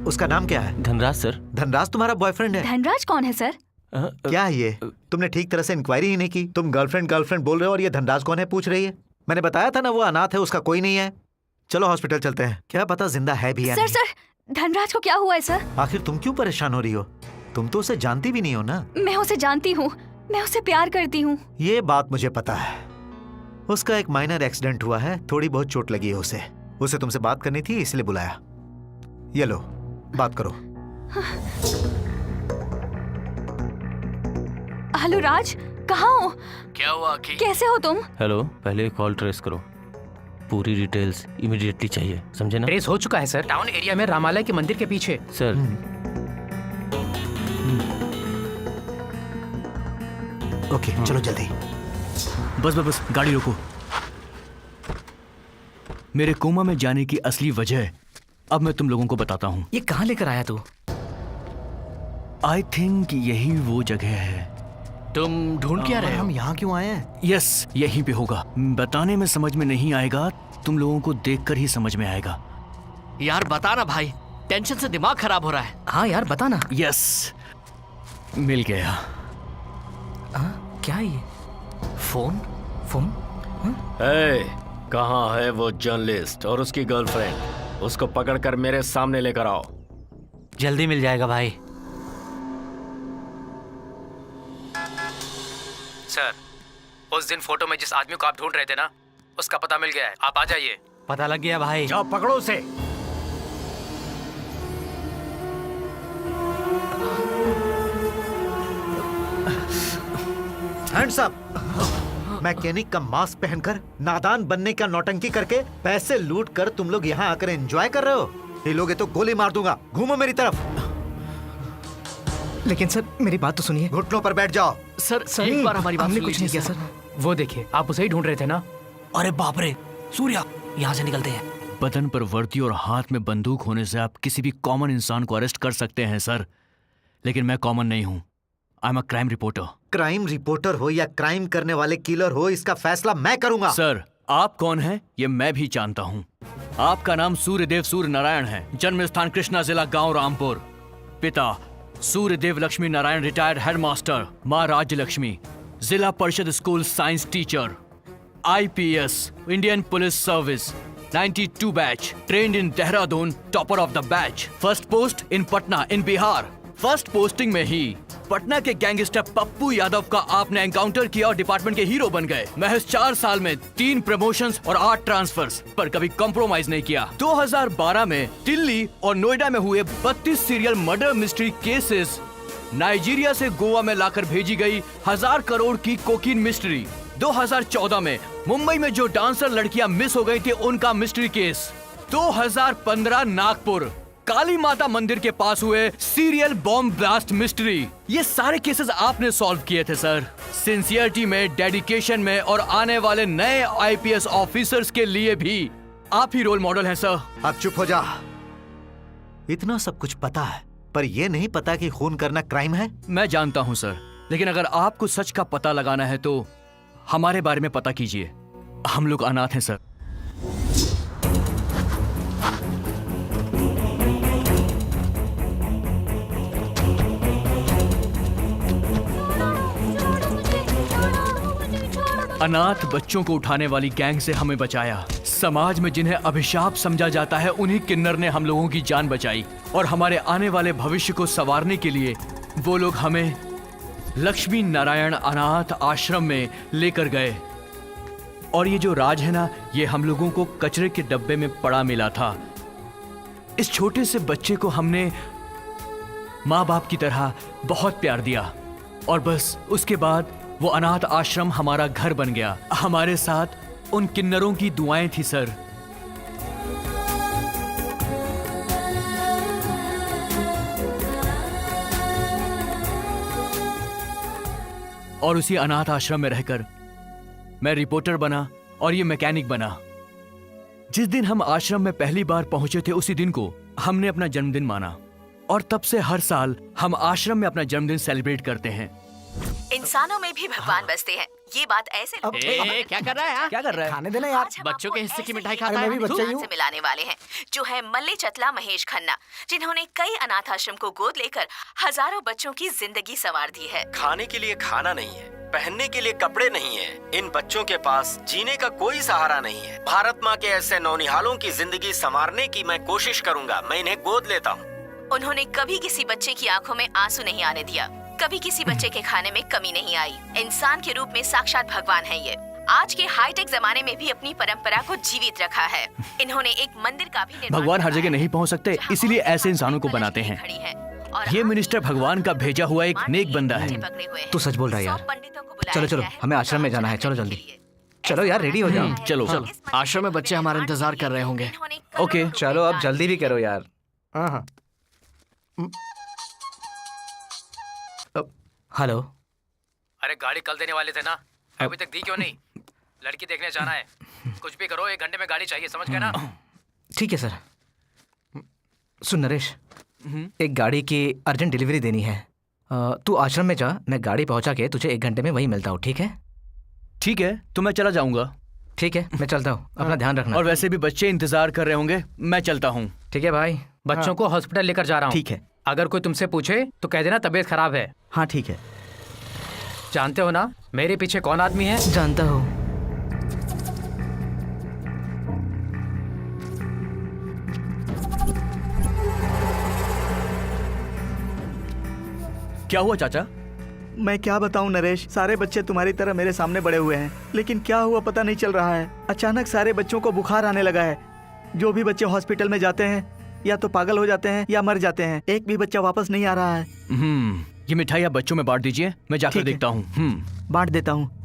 उसका नाम क्या है? धनराज सर। धनराज तुम्हारा बॉयफ्रेंड है? धनराज कौन है सर? क्या है ये? तुमने ठीक तरह से इंक्वायरी ही नहीं की। तुम गर्लफ्रेंड बोल रहे हो और ये धनराज कौन है पूछ रही है। मैंने बताया था ना वो अनाथ है, उसका कोई नहीं है। चलो हॉस्पिटल चलते हैं, क्या पता जिंदा है भी या सर नहीं। सर, धनराज को क्या हुआ है सर? आखिर तुम क्यों परेशान हो रही हो? तुम तो उसे जानती भी नहीं हो ना। मैं उसे जानती हूँ, मैं उसे प्यार करती हूँ। ये बात मुझे पता है। उसका एक माइनर एक्सीडेंट हुआ है, थोड़ी बहुत चोट लगी है उसे तुमसे बात करनी थी इसलिए बुलाया। ये लो, बात करो। हेलो राज, कहाँ हो? क्या हुआ आखी? कैसे हो तुम? हेलो, पहले कॉल ट्रेस करो। पूरी डिटेल्स इमीडिएटली चाहिए, समझे ना? ट्रेस हो चुका है सर, टाउन एरिया में रामालय के मंदिर के पीछे। सर, ओके, चलो जल्दी। बस गाड़ी रोको। मेरे कोमा में जाने की असली वजह अब मैं तुम लोगों को बताता हूँ। ये कहाँ लेकर आया तू? आई थिंक यही वो जगह है। तुम ढूंढ क्या रहे हो? हम यहाँ क्यों आए हैं? यस, यहीं पे होगा। बताने में समझ में नहीं आएगा, तुम लोगों को देखकर ही समझ में आएगा। यार बता ना भाई, टेंशन से दिमाग खराब हो रहा है। हाँ यार बता ना। यस, मिल गया। क्या है ये? फोन? कहाँ है वो जर्नलिस्ट और उसकी गर्लफ्रेंड? उसको पकड़कर मेरे सामने लेकर आओ। जल्दी मिल जाएगा भाई। सर, उस दिन फोटो में जिस आदमी को आप ढूंढ रहे थे ना, उसका पता मिल गया है। आप आ जाइए। पता लग गया भाई। जाओ पकड़ो उसे। Hands up. मैकेनिक का मास्क पहनकर नादान बनने का नौटंकी करके पैसे लूट कर तुम लोग यहाँ आकर एंजॉय कर रहे हो। ये लोगे तो गोली मार दूंगा। घूमो मेरी तरफ। लेकिन सर मेरी बात तो सुनिए। घुटनों पर बैठ जाओ। सर एक बार हमारी बात हमने सुन कुछ नहीं लीजिए किया सर। वो देखिए, आप उसे ही ढूंढ रहे थे ना? अरे बाप रे, सूर्या, यहाँ से निकलते हैं। बदन पर वर्दी और हाथ में बंदूक होने से आप किसी भी कॉमन इंसान को अरेस्ट कर सकते हैं सर, लेकिन मैं कॉमन नहीं हूँ। I am a crime reporter. Crime reporter हो या क्राइम करने वाले किलर हो, इसका फैसला मैं करूंगा। सर, आप कौन हैं ये मैं भी जानता हूँ। आपका नाम सूर्यदेव सूर्य नारायण है। जन्म स्थान कृष्णा जिला गांव रामपुर। पिता सूर्यदेव लक्ष्मी नारायण, रिटायर्ड हेडमास्टर, माँ Rajya Lakshmi, Zila Parishad school science teacher, IPS, Indian police service, 92 batch, trained in Dehradun, topper of the batch. First post in Patna in Bihar. First posting में ही पटना के गैंगस्टर पप्पू यादव का आपने एनकाउंटर किया और डिपार्टमेंट के हीरो बन गए। महज 4 साल में 3 प्रमोशंस और 8 ट्रांसफर्स, पर कभी कॉम्प्रोमाइज नहीं किया। 2012 में दिल्ली और नोएडा में हुए 32 serial murder mystery cases, Nigeria से गोवा में लाकर भेजी गई 1000 करोड़ की कोकीन मिस्ट्री, 2014 में मुंबई में जो डांसर लड़कियां मिस हो गई थी उनका मिस्ट्री केस, 2015 नागपुर काली माता मंदिर के पास हुए सीरियल बॉम्ब ब्लास्ट मिस्ट्री। ये सारे केसेस आपने सॉल्व किए थे सर। सिंसियरिटी में, डेडिकेशन में और आने वाले नए IPS ऑफिसर्स के लिए भी आप ही रोल मॉडल हैं सर। अब चुप हो जा। इतना सब कुछ पता है, पर यह नहीं पता कि खून करना क्राइम है। मैं जानता हूं सर, लेकिन अगर आपको सच का पता लगाना है तो हमारे बारे में पता कीजिए। हम लोग अनाथ हैं सर। अनाथ बच्चों को उठाने वाली गैंग से हमें बचाया। समाज में जिन्हें अभिशाप समझा जाता है उन्हीं किन्नर ने हम लोगों की जान बचाई और हमारे आने वाले भविष्य को संवारने के लिए वो लोग हमें लक्ष्मी नारायण अनाथ आश्रम में लेकर गए। और ये जो राज है ना, ये हम लोगों को कचरे के डब्बे में पड़ा मिला था। इस छोटे से बच्चे को हमने माँ बाप की तरह बहुत प्यार दिया और बस उसके बाद वो अनाथ आश्रम हमारा घर बन गया। हमारे साथ उन किन्नरों की दुआएं थी सर। और उसी अनाथ आश्रम में रहकर मैं रिपोर्टर बना और ये मैकेनिक बना। जिस दिन हम आश्रम में पहली बार पहुंचे थे उसी दिन को हमने अपना जन्मदिन माना और तब से हर साल हम आश्रम में अपना जन्मदिन सेलिब्रेट करते हैं। इंसानों में भी भगवान बसते हैं, ये बात ऐसे क्या कर रहा है यार? क्या कर रहा है? खाने देना यार। बच्चों के हिस्से की मिठाई खाता मैं है। भी बच्चा ही हूँ। से मिलाने वाले हैं जो है मल्ली चतला महेश खन्ना, जिन्होंने कई अनाथ आश्रम को गोद लेकर हजारों बच्चों की जिंदगी संवार दी है। खाने के लिए खाना नहीं है, पहनने के लिए कपड़े नहीं है, इन बच्चों के पास जीने का कोई सहारा नहीं है। भारत माँ के ऐसे नौनिहालों की जिंदगी संवारने की मैं कोशिश करूँगा। मैं इन्हें गोद लेता हूँ। उन्होंने कभी किसी बच्चे की आंखों में आंसू नहीं आने दिया, कभी किसी बच्चे के खाने में कमी नहीं आई। इंसान के रूप में साक्षात भगवान है ये। आज के हाईटेक जमाने में भी अपनी परंपरा को जीवित रखा है। इन्होंने एक मंदिर का भी निर्माण भगवान हर जगह नहीं पहुंच सकते, इसीलिए ऐसे इंसानों को बनाते हैं। ये मिनिस्टर भगवान का भेजा हुआ एक नेक बंदा है। तू सच बोल रहा है यार। चलो चलो, हमें आश्रम में जाना है। चलो जल्दी चलो यार, रेडी हो जाओ। चलो आश्रम में बच्चे हमारा इंतजार कर रहे होंगे। ओके चलो, अब जल्दी भी करो यार। हाँ। हेलो। अरे गाड़ी कल देने वाले थे ना, अभी तक दी क्यों नहीं? लड़की देखने जाना है, कुछ भी करो, 1 घंटे में गाड़ी चाहिए, समझ गए ना? ठीक है सर। सुन नरेश, एक गाड़ी की अर्जेंट डिलीवरी देनी है। तू आश्रम में जा, मैं गाड़ी पहुंचा के तुझे 1 घंटे में वहीं मिलता हूँ। ठीक है? ठीक है, तो मैं चला जाऊंगा। ठीक है, मैं चलता हूँ। अपना ध्यान रखना। और वैसे भी बच्चे इंतजार कर रहे होंगे, मैं चलता हूँ। ठीक है भाई। बच्चों को हॉस्पिटल लेकर जा रहा हूँ। ठीक है। अगर कोई तुमसे पूछे तो कह देना तबीयत खराब है। हाँ ठीक है। जानते हो ना मेरे पीछे कौन आदमी है? जानता हूँ। क्या हुआ चाचा? मैं क्या बताऊं नरेश, सारे बच्चे तुम्हारी तरह मेरे सामने बड़े हुए हैं, लेकिन क्या हुआ पता नहीं चल रहा है। अचानक सारे बच्चों को बुखार आने लगा है। जो भी बच्चे हॉस्पिटल में जाते हैं या तो पागल हो जाते हैं या मर जाते हैं। एक भी बच्चा वापस नहीं आ रहा है। ये मिठाई आप बच्चों में बांट दीजिए, मैं जाकर देखता हूँ। बांट देता हूँ।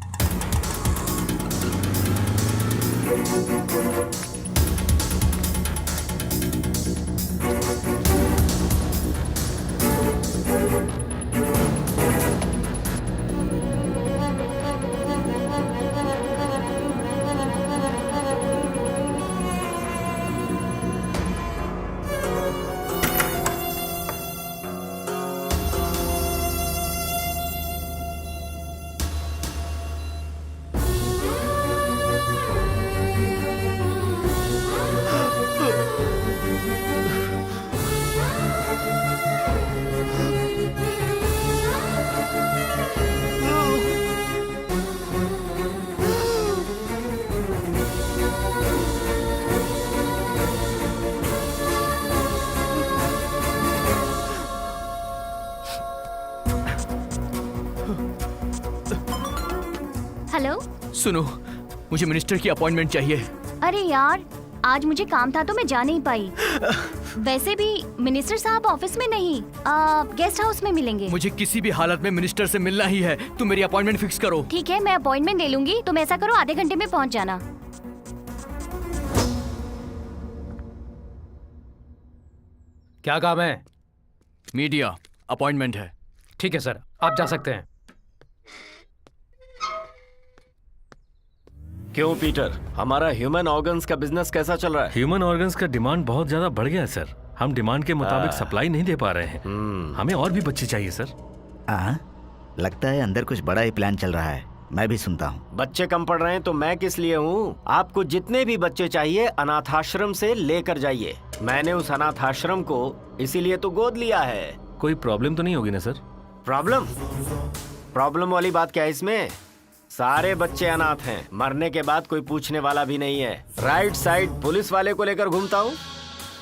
हेलो। सुनो, मुझे मिनिस्टर की अपॉइंटमेंट चाहिए। अरे यार, आज मुझे काम था तो मैं जा नहीं पाई। वैसे भी मिनिस्टर साहब ऑफिस में नहीं, गेस्ट हाउस में मिलेंगे। मुझे किसी भी हालत में मिनिस्टर से मिलना ही है। तुम मेरी अपॉइंटमेंट फिक्स करो। ठीक है, मैं अपॉइंटमेंट ले लूंगी। तुम ऐसा करो, आधे घंटे में पहुंच जाना। क्या काम है? मीडिया अपॉइंटमेंट है। ठीक है सर, आप जा सकते हैं। क्यों पीटर, हमारा ह्यूमन ऑर्गन्स का बिजनेस कैसा चल रहा है? ह्यूमन ऑर्गन्स का डिमांड बहुत ज्यादा बढ़ गया है सर। हम डिमांड के मुताबिक सप्लाई नहीं दे पा रहे हैं। हमें और भी बच्चे चाहिए सर। लगता है अंदर कुछ बड़ा ही प्लान चल रहा है। मैं भी सुनता हूँ। बच्चे कम पड़ रहे हैं तो मैं किस लिए हूँ? आपको जितने भी बच्चे चाहिए अनाथाश्रम से लेकर जाइए। मैंने उस अनाथाश्रम को इसीलिए तो गोद लिया है। कोई प्रॉब्लम तो नहीं होगी ना सर? प्रॉब्लम वाली बात क्या है इसमें? सारे बच्चे अनाथ हैं। मरने के बाद कोई पूछने वाला भी नहीं है। राइट साइड पुलिस वाले को लेकर घूमता हूँ,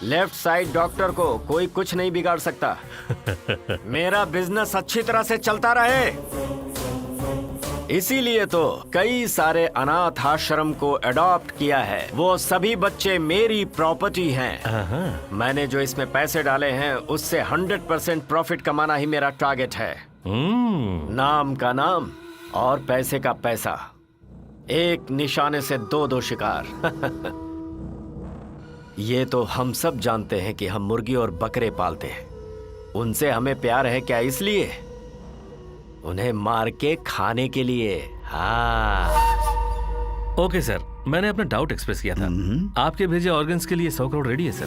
लेफ्ट साइड डॉक्टर को। कोई कुछ नहीं बिगाड़ सकता। मेरा बिजनेस अच्छी तरह से चलता रहे, इसीलिए तो कई सारे अनाथ आश्रम को अडॉप्ट किया है। वो सभी बच्चे मेरी प्रॉपर्टी हैं। मैंने जो इसमें पैसे डाले हैं उससे 100% प्रॉफिट कमाना ही मेरा टारगेट है। नाम का नाम और पैसे का पैसा, एक निशाने से दो शिकार। ये तो हम सब जानते हैं कि हम मुर्गी और बकरे पालते हैं, उनसे हमें प्यार है क्या? इसलिए उन्हें मार के खाने के लिए। हाँ। ओके सर, मैंने अपना डाउट एक्सप्रेस किया था। आपके भेजे ऑर्गन्स के लिए 100 करोड़ रेडी है सर।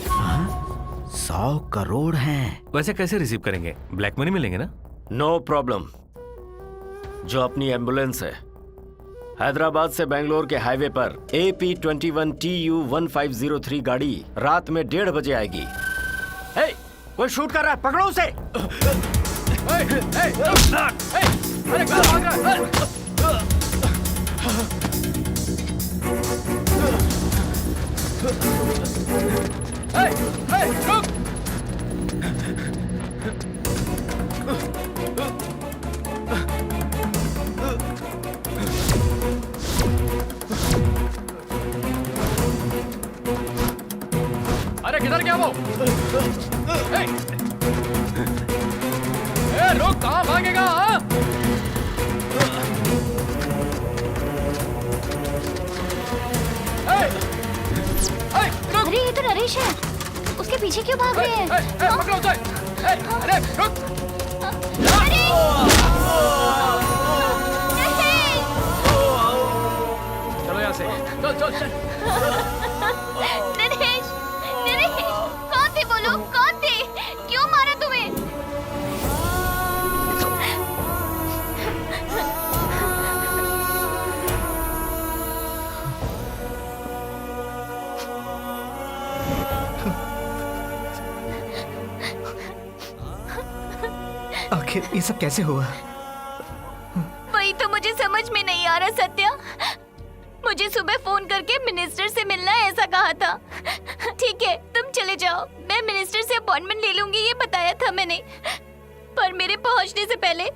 100 करोड़ हैं? वैसे कैसे रिसीव करेंगे? ब्लैक मनी मिलेंगे ना? No problem. जो अपनी एम्बुलेंस है, हैदराबाद से बेंगलोर के हाईवे पर AP21 TU 1503 गाड़ी रात में 1:30 बजे आएगी। हे, कोई शूट कर रहा है, पकड़ो उसे। अरे कहाँ भाग रहा है? रुक! अरे किधर गया वो? रुक, कहाँ भागेगा? हाँ? अरे ये तो नरेश है, उसके पीछे क्यों भाग रहे हैं? पकड़ो उसे! अरे रुक! चलो यहाँ से, चल। नरेश, कौन थे वो लोग? कौन थे? क्यों मारा तुम्हें? आखिर ये सब कैसे हुआ? वही तो मुझे समझ में नहीं आ रहा सत्या। मुझे सुबह फोन करके मिनिस्टर से मिलना है ऐसा कहा था। ठीक है, तुम चले जाओ, मैं मिनिस्टर से अपॉइंटमेंट ले लूंगी, ये बताया था मैंने। पर मेरे पहुंचने से पहले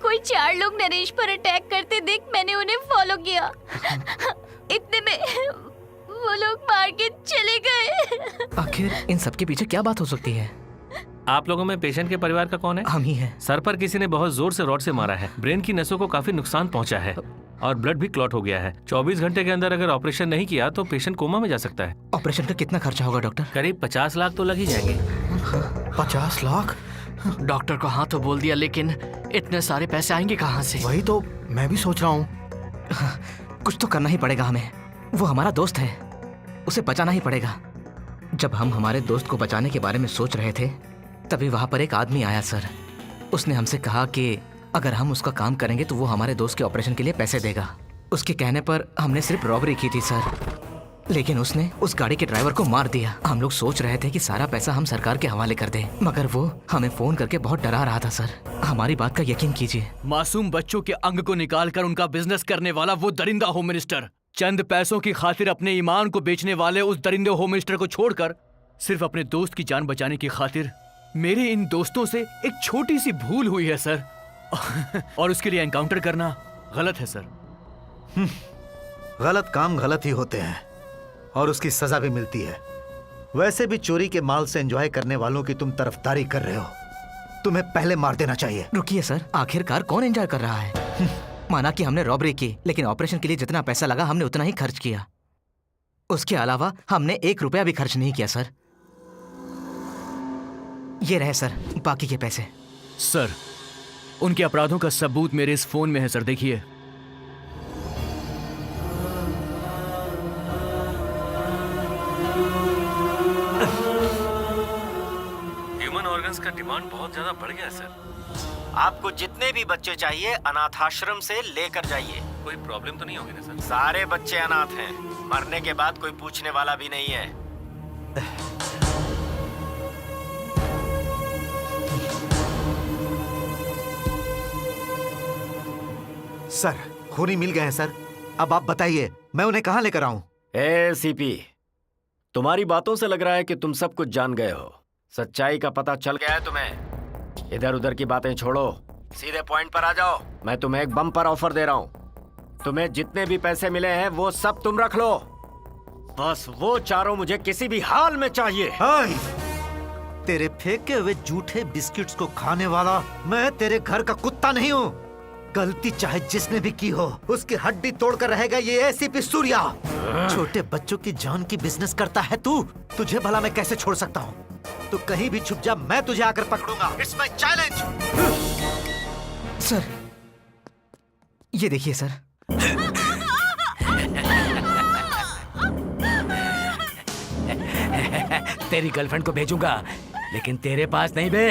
कोई 4 लोग नरेश पर अटैक करते देख मैंने उन्हें फॉलो किया। इतने में वो लोग मार के चले गए। आखिर इन सब के पीछे क्या बात हो सकती है? आप लोगों में पेशेंट के परिवार का कौन है? हम ही हैं। सर पर किसी ने बहुत जोर से रॉड से मारा है, ब्रेन की नसों को काफी नुकसान पहुंचा है और ब्लड भी क्लॉट हो गया है। 24 घंटे के अंदर अगर ऑपरेशन नहीं किया तो पेशेंट कोमा में जा सकता है। ऑपरेशन का कितना खर्चा होगा डॉक्टर? करीब 50 लाख तो लग ही जाएंगे। 50 लाख? डॉक्टर को हाँ तो बोल दिया, लेकिन इतने सारे पैसे आएंगे कहाँ से? वही तो मैं भी सोच रहा हूँ। कुछ तो करना ही पड़ेगा हमें। वो हमारा दोस्त है, उसे बचाना ही पड़ेगा। जब हम हमारे दोस्त को बचाने के बारे में सोच रहे थे तभी वहां पर एक आदमी आया सर। उसने हमसे कहा कि अगर हम उसका काम करेंगे तो वो हमारे दोस्त के ऑपरेशन के लिए पैसे देगा। उसके कहने पर हमने सिर्फ रॉबरी की थी सर, लेकिन उसने उस गाड़ी के ड्राइवर को मार दिया। हम लोग सोच रहे थे कि सारा पैसा हम सरकार के हवाले कर दें, मगर वो हमें फोन करके बहुत डरा रहा था सर। हमारी बात का यकीन कीजिए। मासूम बच्चों के अंग को निकालकर उनका बिजनेस करने वाला वो दरिंदा होम मिनिस्टर, चंद पैसों की खातिर अपने ईमान को बेचने वाले उस दरिंदे होम मिनिस्टर को छोड़कर सिर्फ अपने दोस्त की जान बचाने की खातिर मेरे इन दोस्तों से एक छोटी सी भूल हुई है सर। और उसके लिए एनकाउंटर करना गलत है सर। गलत काम गलत ही होते हैं और उसकी सजा भी मिलती है। वैसे भी चोरी के माल से एंजॉय करने वालों की तुम तरफदारी कर रहे हो, तुम्हें पहले मार देना चाहिए। रुकिए सर, आखिरकार कौन एंजॉय कर रहा है? माना कि हमने रॉबरी की, लेकिन ऑपरेशन के लिए जितना पैसा लगा हमने उतना ही खर्च किया। उसके अलावा हमने 1 रुपया भी खर्च नहीं किया सर। ये रहे सर बाकी के पैसे। सर, उनके अपराधों का सबूत मेरे इस फोन में है सर, देखिए। ह्यूमन ऑर्गन्स का डिमांड बहुत ज्यादा बढ़ गया है सर। आपको जितने भी बच्चे चाहिए अनाथ आश्रम से लेकर जाइए। कोई प्रॉब्लम तो नहीं होगी ना सर? सारे बच्चे अनाथ हैं, मरने के बाद कोई पूछने वाला भी नहीं है। सर, खूनी मिल गए हैं सर। अब आप बताइए मैं उन्हें कहाँ लेकर आऊं? सीपी, तुम्हारी बातों से लग रहा है कि तुम सब कुछ जान गए हो। सच्चाई का पता चल गया है तुम्हें। इधर उधर की बातें छोड़ो, सीधे पॉइंट पर आ जाओ। मैं तुम्हें एक बम्पर ऑफर दे रहा हूँ। तुम्हें जितने भी पैसे मिले हैं वो सब तुम रख लो, बस वो चारों मुझे किसी भी हाल में चाहिए। तेरे फेंके हुए जूठे बिस्किट्स को खाने वाला मैं तेरे घर का कुत्ता नहीं हूँ। गलती चाहे जिसने भी की हो उसकी हड्डी तोड़कर रहेगा ये एसीपी सूर्या। छोटे बच्चों की जान की बिजनेस करता है तू। तुझे भला मैं कैसे छोड़ सकता हूँ? तू कहीं भी छुप जा, मैं तुझे आकर पकड़ूंगा। It's my challenge. सर ये देखिए सर। तेरी गर्लफ्रेंड को भेजूंगा, लेकिन तेरे पास नहीं बे।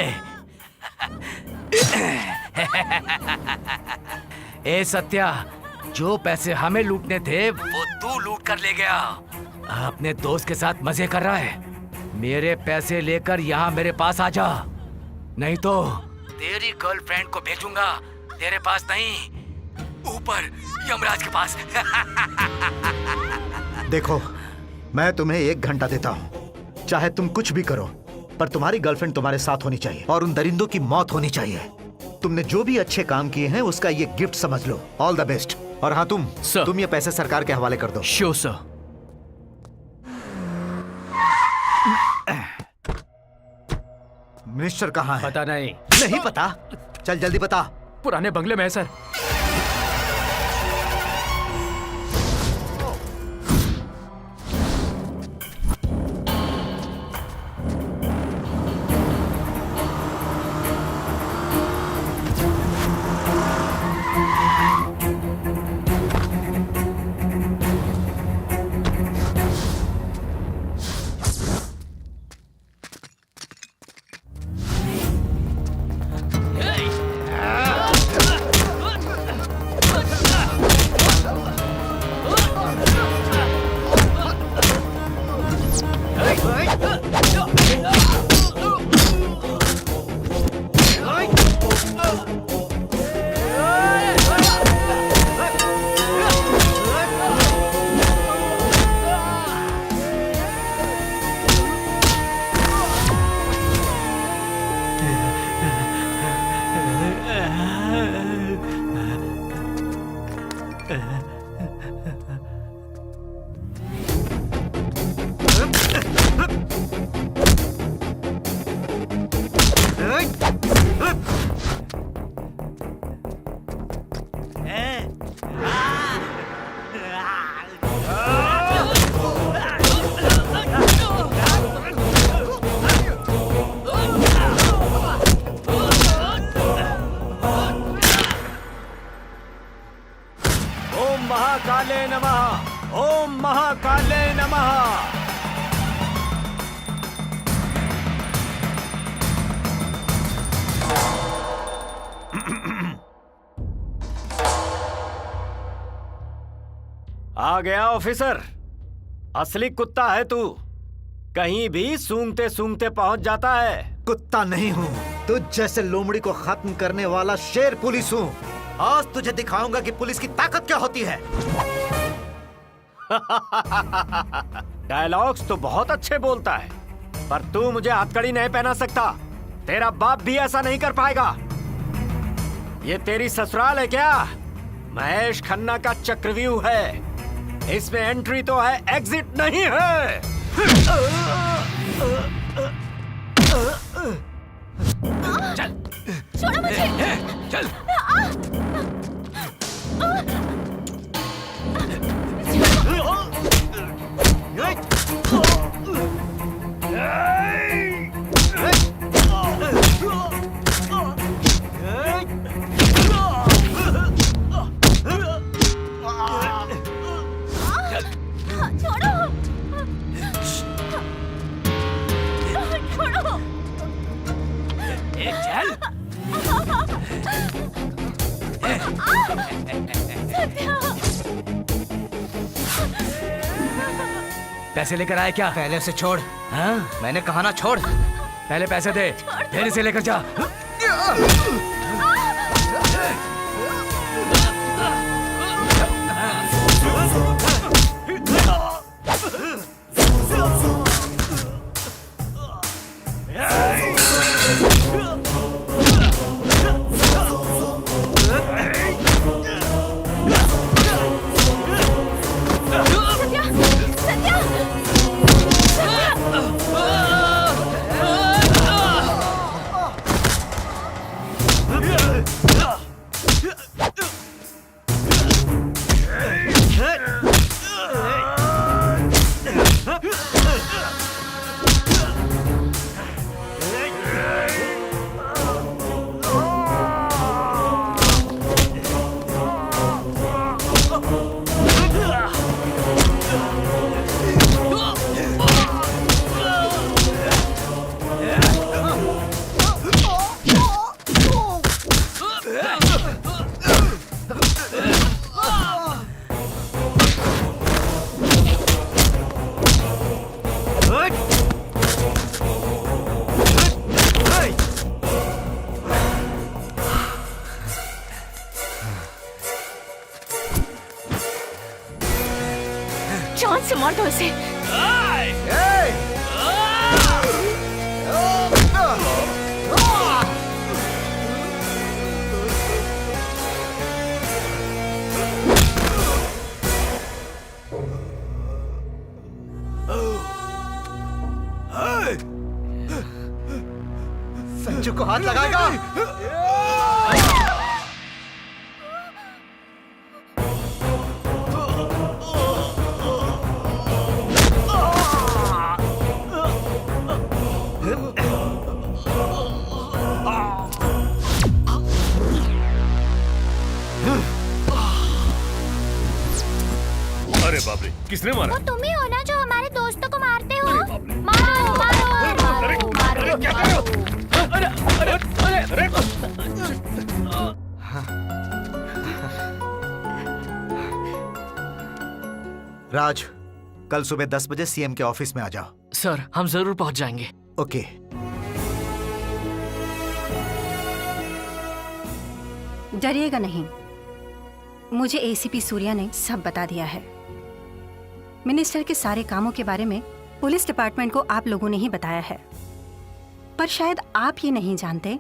ए सत्या, जो पैसे हमें लूटने थे वो तू लूट कर ले गया। अपने दोस्त के साथ मजे कर रहा है। मेरे पैसे लेकर यहाँ मेरे पास आ जा, नहीं तो तेरी गर्लफ्रेंड को भेजूंगा तेरे पास नहीं, ऊपर यमराज के पास। देखो, मैं तुम्हें 1 घंटा देता हूँ, चाहे तुम कुछ भी करो, पर तुम्हारी गर्लफ्रेंड तुम्हारे साथ होनी चाहिए और उन दरिंदों की मौत होनी चाहिए। तुमने जो भी अच्छे काम किए हैं उसका ये गिफ्ट समझ लो। All the best. और हाँ तुम ये पैसे सरकार के हवाले कर दो। Sure sir. मिनिस्टर कहाँ है? पता नहीं। नहीं पता? चल जल्दी बता। पुराने बंगले में है सर। महाकाले नमः। ओम महाकाले नमः। आ गया ऑफिसर। असली कुत्ता है तू, कहीं भी सूंघते सूंघते पहुंच जाता है। कुत्ता नहीं हूँ, तुझ जैसे लोमड़ी को खत्म करने वाला शेर पुलिस हूँ। आज तुझे दिखाऊंगा कि पुलिस की ताकत क्या होती है। डायलॉग्स तो बहुत अच्छे बोलता है, पर तू मुझे हथकड़ी नहीं पहना सकता। तेरा बाप भी ऐसा नहीं कर पाएगा। ये तेरी ससुराल है क्या? महेश खन्ना का चक्रव्यूह है, इसमें एंट्री तो है, एग्जिट नहीं है। चल छोड़ो मुझे। चल। पैसे लेकर आए क्या? पहले से छोड़। हाँ? मैंने कहा ना छोड़। पहले पैसे दे, फिर इसे लेकर जा। जान से मार दो इसे। संजू को हाथ लगाएगा। अरे बाप रे, किसने मारा? वो तुम ही हो ना जो हमारे दोस्तों को मारते हो? मारो मारो मारो क्या कर रहे हो? राज, कल सुबह 10 बजे सीएम के ऑफिस में आ जाओ। सर, हम जरूर पहुंच जाएंगे। ओके। डरिएगा नहीं, मुझे एसीपी सूर्या ने सब बता दिया है। मिनिस्टर के सारे कामों के बारे में पुलिस डिपार्टमेंट को आप लोगों ने ही बताया है। पर शायद आप ये नहीं जानते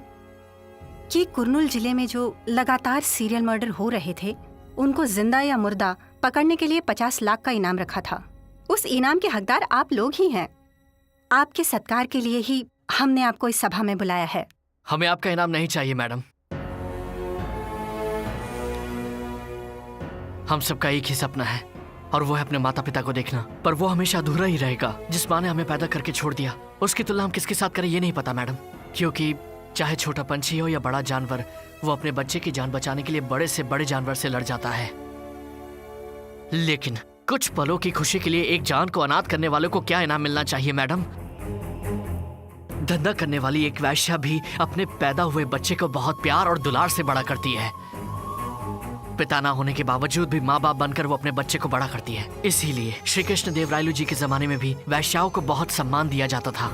कि कुर्नूल जिले में जो लगातार सीरियल मर्डर हो रहे थे, उनको जिंदा या मुर्दा पकड़ने के लिए 50 लाख का इनाम रखा था। उस इनाम के हकदार आप लोग ही हैं। आपके सत्कार के लिए ही हमने आपको इस सभा में बुलाया है। हमें आपका इनाम नहीं चाहिए मैडम। हम सबका एक ही सपना है और वो है अपने माता पिता को देखना, पर वो हमेशा अधूरा ही रहेगा। जिस माँ ने हमें पैदा करके छोड़ दिया, उसकी तुलना हम किसके साथ करें ये नहीं पता मैडम। क्योंकि चाहे छोटा पंछी हो या बड़ा जानवर, वो अपने बच्चे की जान बचाने के लिए बड़े से बड़े जानवर से लड़ जाता है। लेकिन कुछ पलों की खुशी के लिए एक जान को अनाथ करने वालों को क्या इनाम मिलना चाहिए मैडम? धंधा करने वाली एक वैश्या भी अपने पैदा हुए बच्चे को बहुत प्यार और दुलार से बड़ा करती है। पिता ना होने के बावजूद भी माँ बाप बनकर वो अपने बच्चे को बड़ा करती है। इसीलिए श्री कृष्ण देवरायलु जी के जमाने में भी वैश्याओं को बहुत सम्मान दिया जाता था।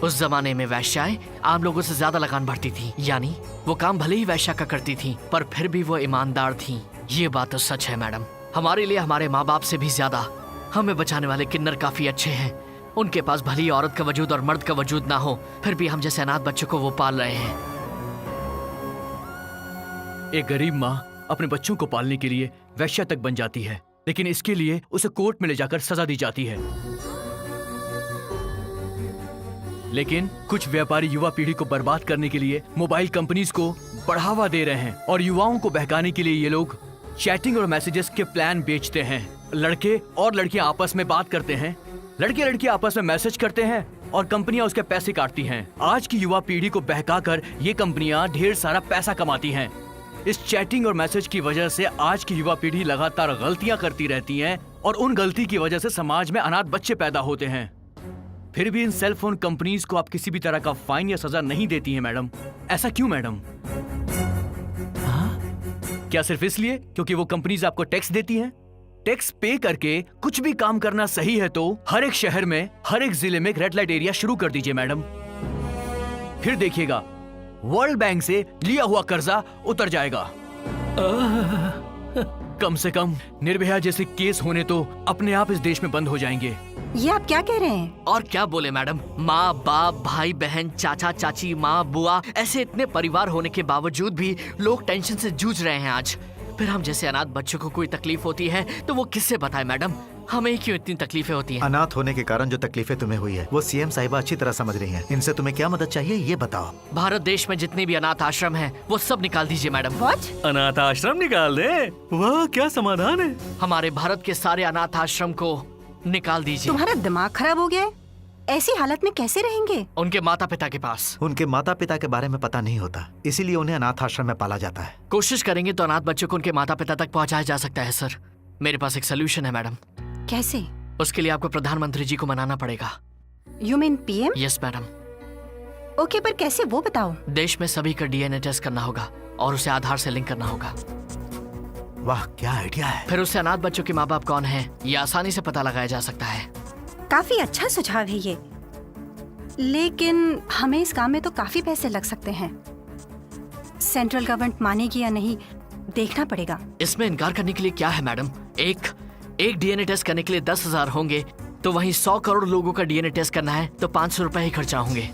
उस जमाने में वैश्याएं आम लोगों से ज्यादा लगान भरती थी, यानी वो काम भले ही वैश्या का करती थी, पर फिर भी वो ईमानदार थी। ये बात तो सच है मैडम। हमारे लिए हमारे माँ बाप से भी ज्यादा हमें बचाने वाले किन्नर काफी अच्छे हैं। उनके पास भली औरत का वजूद और मर्द का वजूद ना हो, फिर भी हम जैसे अनाथ बच्चों को वो पाल रहे हैं। एक गरीब माँ अपने बच्चों को पालने के लिए वैश्या तक बन जाती है, लेकिन इसके लिए उसे कोर्ट में ले जाकर सजा दी जाती है। लेकिन कुछ व्यापारी युवा पीढ़ी को बर्बाद करने के लिए मोबाइल कंपनीज को बढ़ावा दे रहे हैं और युवाओं को बहकाने के लिए ये लोग चैटिंग और मैसेजेस के प्लान बेचते हैं। लड़के और लड़कियां आपस में बात करते हैं, लड़के लड़कियां आपस में मैसेज करते हैं और कंपनियां उसके पैसे काटती हैं। आज की युवा पीढ़ी को बहकाकर ये कंपनियां ढेर सारा पैसा कमाती हैं। इस चैटिंग और मैसेज की वजह से आज की युवा पीढ़ी लगातार गलतियां करती रहती है और उन गलती की वजह से समाज में अनाथ बच्चे पैदा होते हैं। फिर भी इन सेल फोन कंपनीज को आप किसी भी तरह का फाइन या सजा नहीं देती हैं मैडम। ऐसा क्यों मैडम? क्या सिर्फ इसलिए क्योंकि वो कंपनीज आपको टैक्स देती हैं? टैक्स पे करके कुछ भी काम करना सही है तो हर एक शहर में, हर एक जिले में एक रेड लाइट एरिया शुरू कर दीजिए मैडम। फिर देखिएगा वर्ल्ड बैंक से लिया हुआ कर्जा उतर जाएगा। कम से कम निर्भया जैसे केस होने तो अपने आप इस देश में बंद हो जाएंगे। ये आप क्या कह रहे हैं? और क्या बोले मैडम, माँ बाप, भाई बहन, चाचा चाची, माँ बुआ, ऐसे इतने परिवार होने के बावजूद भी लोग टेंशन से जूझ रहे हैं आज। फिर हम जैसे अनाथ बच्चों को कोई तकलीफ होती है तो वो किससे बताए मैडम? हमें क्यों इतनी तकलीफें होती हैं? अनाथ होने के कारण जो तकलीफें तुम्हें हुई है वो सीएम साहिबा अच्छी तरह समझ रही हैं। इनसे तुम्हें क्या मदद चाहिए ये बताओ। भारत देश में जितने भी अनाथ आश्रम हैं वो सब निकाल दीजिए मैडम। अनाथ आश्रम निकाल दे? वाह क्या समाधान है। हमारे भारत के सारे अनाथ आश्रम को निकाल दीजिए। तुम्हारा दिमाग खराब हो गया है? ऐसी हालत में कैसे रहेंगे? उनके माता पिता के पास। उनके माता पिता के बारे में पता नहीं होता, इसीलिए उन्हें अनाथ आश्रम में पाला जाता है। कोशिश करेंगे तो अनाथ बच्चों को उनके माता पिता तक पहुंचाया जा सकता है सर। मेरे पास एक सोल्यूशन है मैडम। कैसे? उसके लिए आपको प्रधानमंत्री जी को मनाना पड़ेगा। You mean PM? Yes madam. Okay, पर कैसे वो बताओ। देश में सभी का डीएनए टेस्ट करना होगा और उसे आधार से लिंक करना होगा। वाह क्या आइडिया है। फिर उससे अनाथ बच्चों के माँ बाप कौन है ये आसानी से पता लगाया जा सकता है। काफी अच्छा सुझाव है ये, लेकिन हमें इस काम में तो काफी पैसे लग सकते हैं। सेंट्रल गवर्नमेंट मानेगी या नहीं देखना पड़ेगा। इसमें इनकार करने के लिए क्या है मैडम? एक डीएनए टेस्ट करने के लिए 10,000 होंगे तो वहीं 100 करोड़ लोगों का डीएनए टेस्ट करना है तो 500 रुपए ही खर्चा होंगे।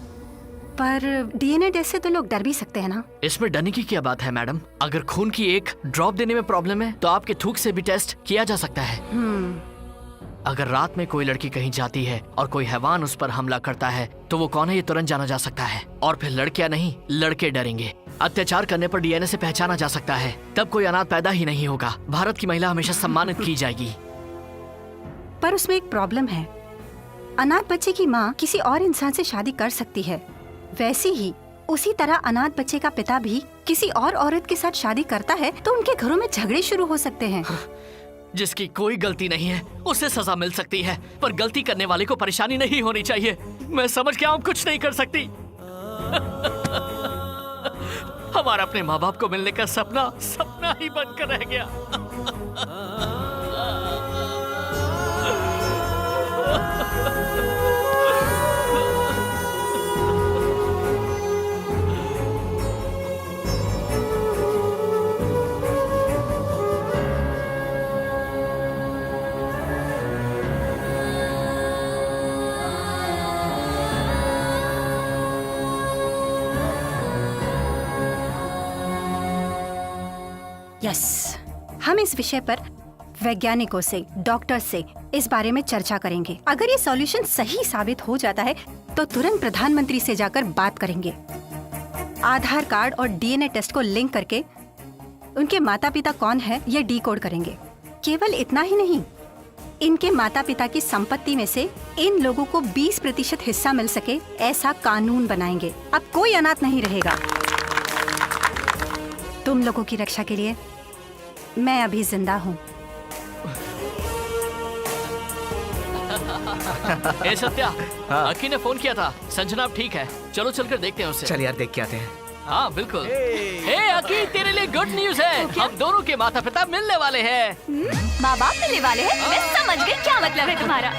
पर डीएनए टेस्ट से तो लोग डर भी सकते हैं ना। इसमें डरने की क्या बात है मैडम? अगर खून की एक ड्रॉप देने में प्रॉब्लम है तो आपके थूक से भी टेस्ट किया जा सकता है। अगर रात में कोई लड़की कहीं जाती है और कोई हैवान उस पर हमला करता है तो वो कौन है ये तुरंत जाना जा सकता है। और फिर लड़कियां नहीं लड़के डरेंगे। अत्याचार करने पर डीएनए से पहचाना जा सकता है, तब कोई अनाथ पैदा ही नहीं होगा। भारत की महिला हमेशा सम्मानित की जाएगी। पर उसमें एक प्रॉब्लम है। अनाथ बच्चे की माँ किसी और इंसान से शादी कर सकती है, वैसे ही उसी तरह अनाथ बच्चे का पिता भी किसी और औरत के साथ शादी करता है तो उनके घरों में झगड़े शुरू हो सकते हैं। जिसकी कोई गलती नहीं है उसे सजा मिल सकती है, पर गलती करने वाले को परेशानी नहीं होनी चाहिए। मैं समझ गया हूँ, कुछ नहीं कर सकती। हमारा अपने माँ बाप को मिलने का सपना ही बनकर रह गया। यस, हम इस विषय पर वैज्ञानिकों से, डॉक्टर से इस बारे में चर्चा करेंगे। अगर ये सॉल्यूशन सही साबित हो जाता है तो तुरंत प्रधानमंत्री से जाकर बात करेंगे। आधार कार्ड और डीएनए टेस्ट को लिंक करके उनके माता पिता कौन है ये डिकोड करेंगे। केवल इतना ही नहीं, इनके माता पिता की संपत्ति में से इन लोगों को 20% हिस्सा मिल सके ऐसा कानून बनाएंगे। अब कोई अनाथ नहीं रहेगा। तुम लोगों की रक्षा के लिए मैं अभी जिंदा हूँ। ए सत्या, अकी ने फोन किया था। संजना अब ठीक है, चलो चलकर देखते हैं उससे। चल यार देख के आते हैं। हाँ बिल्कुल। हे अकी, तेरे लिए गुड न्यूज है। हम दोनों के माता पिता मिलने वाले हैं। माँ बाप मिलने वाले हैं? मैं समझ गई क्या मतलब है तुम्हारा।